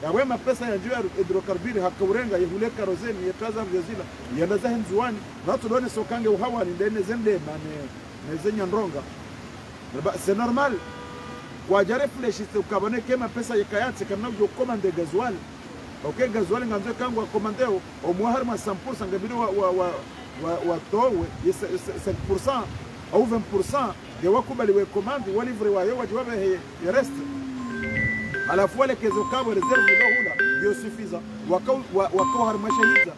ya wema pesa ya njia hydrocarbures hakaurenga yehule karozeni ya taza vyazila yanda za nzuani na tudone sokange uhawani ndene zende mane zenya ndronga c'est normal kwa jare flesh ukabone kema pesa yakayatse kana ujo commande gasoil okay gasoil nganzo kangwa commandeo au moins harma 100% ngabidi wa towe 5% au 20% de wakubali we commande wa livre wa yo wajiwabe ya rest alafu wale kezo kabo reserve ndo hula bio suffisant wakao harma shahida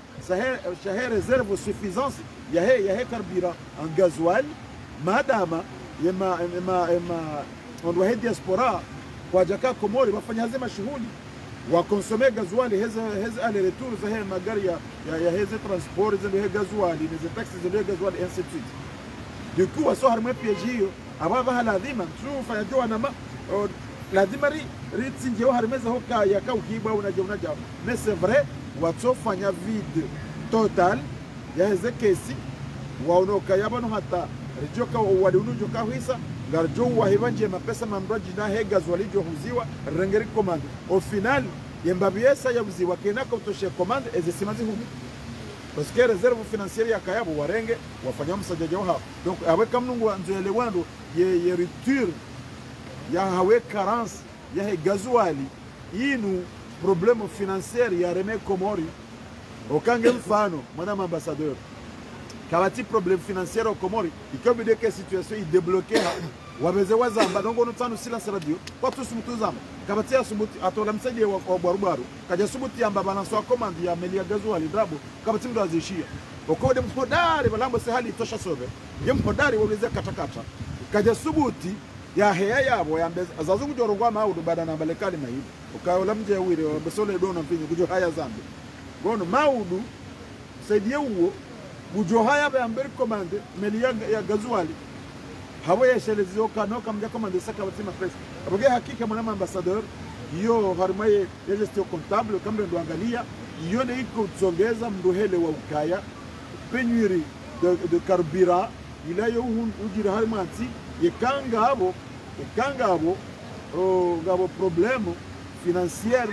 sahe reserve suffisance ya he carburant en gasoil madama yema ondo he diaspora kwa jaka Komori wafanya hazima shughuli wa consommer gasoil heza aller retour za he magari ya heza transport za he gasoil ni taxes za gasoil ainsi de suite du coup waso harma piège ababa lazima tu fanya jua na lazima ritsinje harmeza hoka ya kaukiba unaja mais c'est vrai waso fanya vide total ya heza kesi waonoka yabano hata rijoka wali unujoka hisa garjo wahibanje mapesa mambraji na he gasoil jo huziwa rengeri commande au final yembabiesa ya buziwa kenaka utoshe commande ezisimazi huko parce que réserve financière ya kayabo warenge wafanya msajaja wao donc avec comme nungu nzoelewando ye rupture ya hawe carence ya he gazuali inu problème financier ya reme Komori okange mfano mwana ambassadeur kabati problème financier au Komori ikabide ke situation i débloquer wabeze wazamba donc on tanu silence radio kwa tusumutu zamba kabati ya sumuti atola msaje wa barubaru kaja sumuti amba balance wa commande ya meli ya gazuali drabo kabati ndo azishia okode mpodari balambo se hali tosha sobe ye mpodari wabeze katakata kaja subuti ya heya yabo ya mbeza azazungu jorongwa maudu badana balekali mahibu ukaola mje wire wabesole dono mpinyo kujo haya zambi gono maudu saidie uwo kujo haya ba amberi commande meli ya gazuali hawa ya shelezi okanoka mja commande saka batima press aboge hakika mwana ambassadeur yo harmaye gestion comptable kambe ndo angalia iyo ne iko tsongeza mndohele wa ukaya penurie de carburant ila yo ujira harmanti yekanga abo gabo problème financier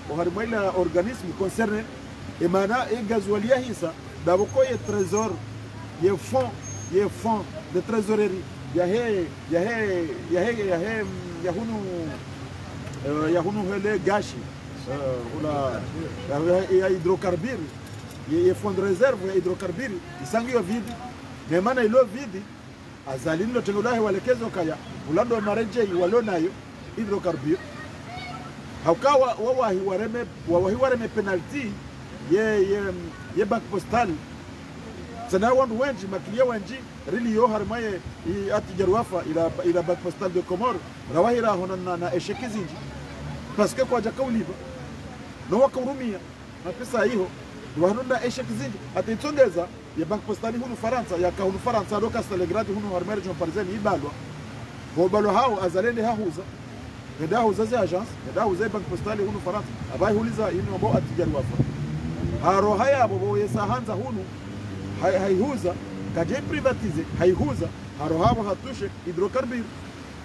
uharmaila organisme concerné et mana e gazualia hisa daboko ye trésor ye fonds de trésorerie yahunu hele gashi ya hydrocarbures ye fonds de réserve ya hydrocarbures isangiyo vide memana ilo vidi azalini lotengolahe walekezo kaya ulando mareje walonayo hydrocarbure haukawa wawahi wareme penalty ye bank postal sana wandu wenji makilia wenji rili yo harmaye ati jarwafa ila bank postal de Comore rawahira hona na esheki zinji parce que kwa jaka uliva no wakurumia na pesa hiyo duhanunda esheki zinji atitongeza ya bank postali hunu Faransa ya ka hunu Faransa doka Stalegrad hunu harmere jon parisien ibalwa bolo hao azalende hahuza nda huza za agence nda huza bank postali hunu Faransa abai huliza ino mbo atijari wafa haro haya bobo yesahanza hunu haihuza kaje privatize haihuza haro habo hatushe hydrocarbure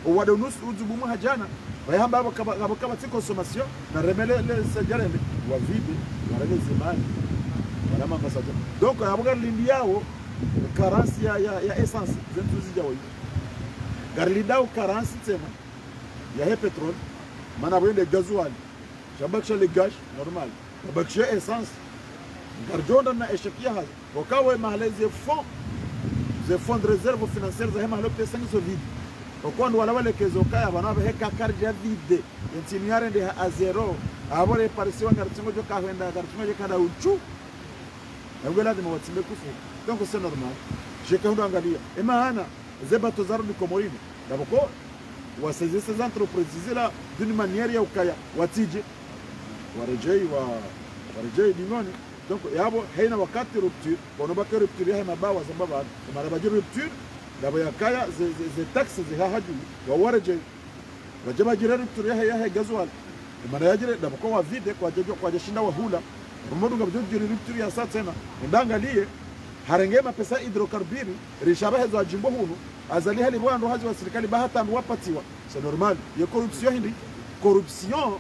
wade nus uzubumu hajana bayamba kama ti consommation na remele le sejarembe wa vide warele zemani wala ambassadeur donc abuga lindi yao carence ya essence zentuzi jawo garlidao carence tema ya he pétrole mana boyende gasoil jabakisha le gaz normal jabakisha essence garjonda na eshakia hazo wakawe mahalezi fonds de réserve financière za hema lopte 5 vide okwando wala wale kezo kaya bana ba heka karja vide yentimiare de a zero abore parisiwa ngartingo jo kahwenda ngartingo jo kada uchu ngela de mwatimbe kufu donc c'est normal je quand angalia et maana zebato zaru ni Komorini daboko wasaidia ces entreprises là d'une manière ya ukaya watije warejei dingoni donc yabo haina wakati rupture bonobaka rupture ya mabawa zambaba marabaji rupture dabo yakaya ze taxes ze haju wa wareje wajaba jira rupture ya gasoil mara yajire dabo kwa vide kwa jashinda wa hula rumodu ngabjo jira rupture ya sasa tena ndangalie harengema pesa hydrocarbure rishaba hezo ajimbo hunu azali hali bwana hazi wa serikali bahata wapatiwa c'est normal ya corruption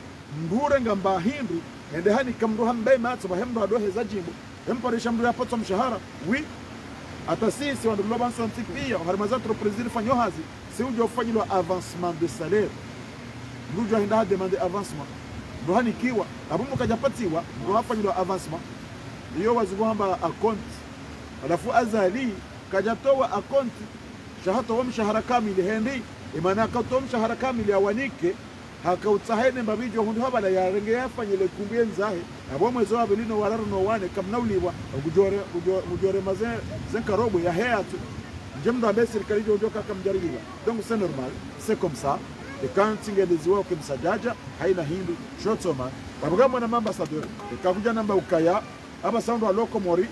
ndure ngamba hindu ende hani kamru hambe matso bahemdo adohe za jimbo emparisha mdu yapata mshahara wi ata sisi wandu loban sontik pia harmaza entreprise fanyo hazi si ujo ufanyilwa avancement de salaire mdu jo hinda demander avancement ndo hani kiwa abumu kajapatiwa ndo hafanyilwa avancement iyo wazuhamba account alafu azali kajatoa account shahato wa mshahara kamili hendi imana kato mshahara kamili awanike hakautahene mbabijo hundu habala ya renge yafanyile kumbie nzahe abo mwezo wa belino wararu no wane kamnauliwa ujore mazen zenkarobo ya heatu njemdo ambe serikali jojo kaka mjaribiwa donc c'est normal c'est comme ça et quand tingedeziwa ukimsajaja haina hindu shotoma babugamwe na ambassadeur ikakuja namba ukaya aba sound wa Komori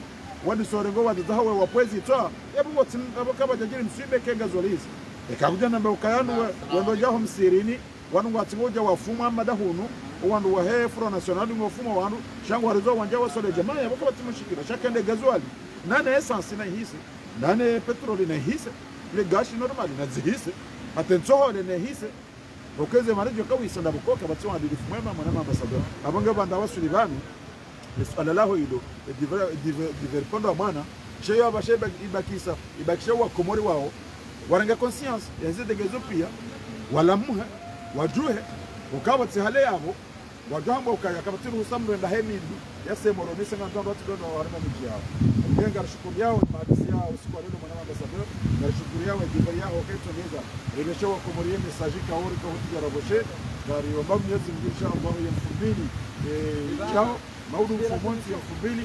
wadi sorengo wadi zahawe wapwezi toa yabu wotin abo kaba jajiri msibe kenga zolizi ikakuja namba ukayanu wendo jaho msirini wanu watingoja wafuma madahunu wandu wa Front National ngofuma wandu shangu warizo wanja wasole jamaa yabo kaba timushikira shakende gasoil nane essence na hisi nane petroli na hisi le gaz normal na zihisi atenso ne hisi okeze marijo kawisa ndabukoka batwa adilifu mwema mwana ambassadeur abonga banda wasulibani alalaho ido diverpondo mwana sheyo abashe ibakisha wa Komori wao warenga conscience yazidegezo pia walamuhe wajuhe ukawa tsihale yabo wajamba ukaya kabatiru usamre nda hemidu yasemoro nisenga ndo watu ndo warema miji yao mgenga shukuru yao maadisi yao usiku wa leo mwana ambassadeur na shukuru yao ekipa yao kaitongeza ileshowa komorie message ka ori ko hutija raboshe dari omba Mwenyezi Mungu inshallah ya mfumbili chao maudu mfumonzi ya mfumbili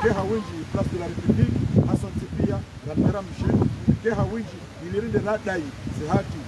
keha winji place de la République Hassan Tipia Ramera Michel keha winji ilirinde radai zihaki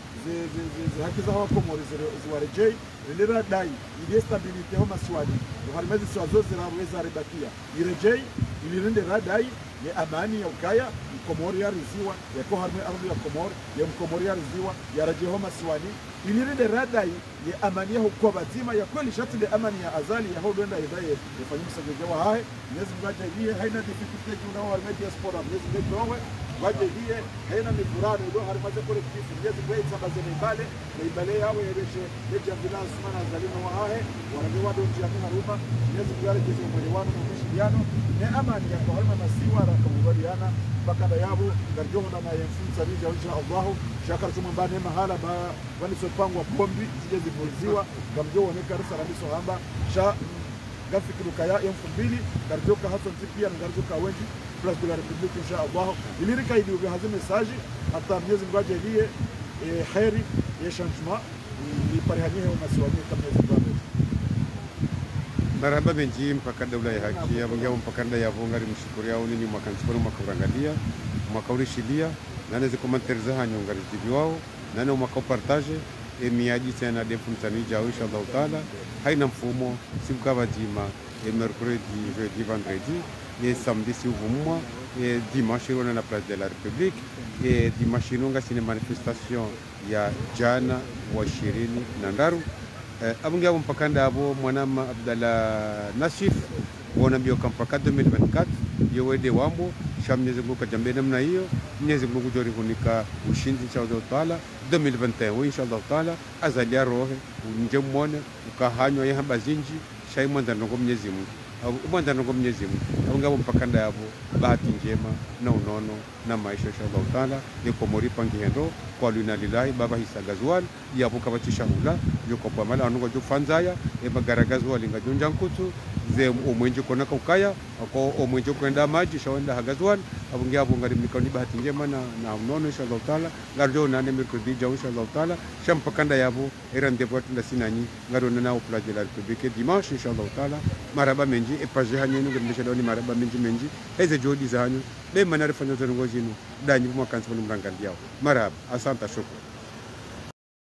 haki za hawa komori ziwarejei ilira dai ili stabilite homa swadi uharimezi swazo ziraweza rebakia irejei ilirinde radai ya amani ya ukaya mkomori ya riziwa ya koharme ardhi ya komori ya mkomori ya riziwa ya raje homa swadi ilirinde radai ya amani ya huko bazima ya kweli shati ya amani ya azali ya hodwenda idaye yafanyika sagewa hai Mwenyezi Mungu ajalie haina difficulty tunao harimezi diaspora Mwenyezi Mungu wajelie haina mifurano ndio harimaze collective Mwenyezi Mungu itambazeni bale na ibale yao yebeshe yeje ambulance mana zalima wa hae wanagewa ndo njia kwa ruba Mwenyezi Mungu ajalie mwelewano na mshiriano na amani ya kwa masiwa rakabaliana bakada yabo garjoho na mayenfunza rija insha Allah shakar tumambane mahala ba wani sopangwa bombi zije zivuziwa gamjoho ne karisa ramiso hamba sha gafikiru kaya M2000 garjoka Hassan Tipia na garjoka wengi place de la République insha Allah ilirika ili hazi message hata Mwenyezi Mungu ajalie khairi ya changement ni parihanihe umasiwani kama Mwenyezi marhaba benji mpaka daula ya haki abungia mpaka nda ya vonga rimshukuru yao nini mwakansiporo mwakarangalia mwakaurishilia nane ziko manterza hanyo ngari TV wao nane mwakaupartage miaji tena defunzani jao inshallah taala haina mfumo siku kama jima mercredi jeudi vendredi et samedi si ouvumwa et dimanche on est la place de la République et dimanche nunga sine manifestation ya jana wa 20 na ndaru abungia mpaka ndabo mwanama Abdalla Nasif wona mbio kampaka 2024 yowede wambo sha Mwenyezi Mungu kajambe namna hiyo Mwenyezi Mungu jori hunika ushindi inshallah taala 2021 inshallah taala azalia rohe nje muone ukahanywa yahamba zinji shai mwanza ndongo Mwenyezi Mungu mwanza ndongo Mwenyezi Mungu abunga mpaka ndabo bahati njema na unono na maisha inshallah taala ni komori pangihendo kwa luna lillahi baba hisa gazwal yapo kabatisha hula yuko kwa mala anungo jufanzaya e magaragazwa linga junja nkutu ze omwenje kona ukaya ko omwenje kwenda maji shawenda hagazwan abungia abunga limikoni bahati njema na unono inshallah taala garjo na ne mercredi ja inshallah taala shampakanda yabo rendez-vous tunda sinani ngaro na au place de la République dimanche inshallah taala maraba menji e page hanyu ngirmisha doni maraba menji eze jodi za hanyu be manare fanyo zongo jinu danyi mwa kansa mrangandiao maraba asante shukran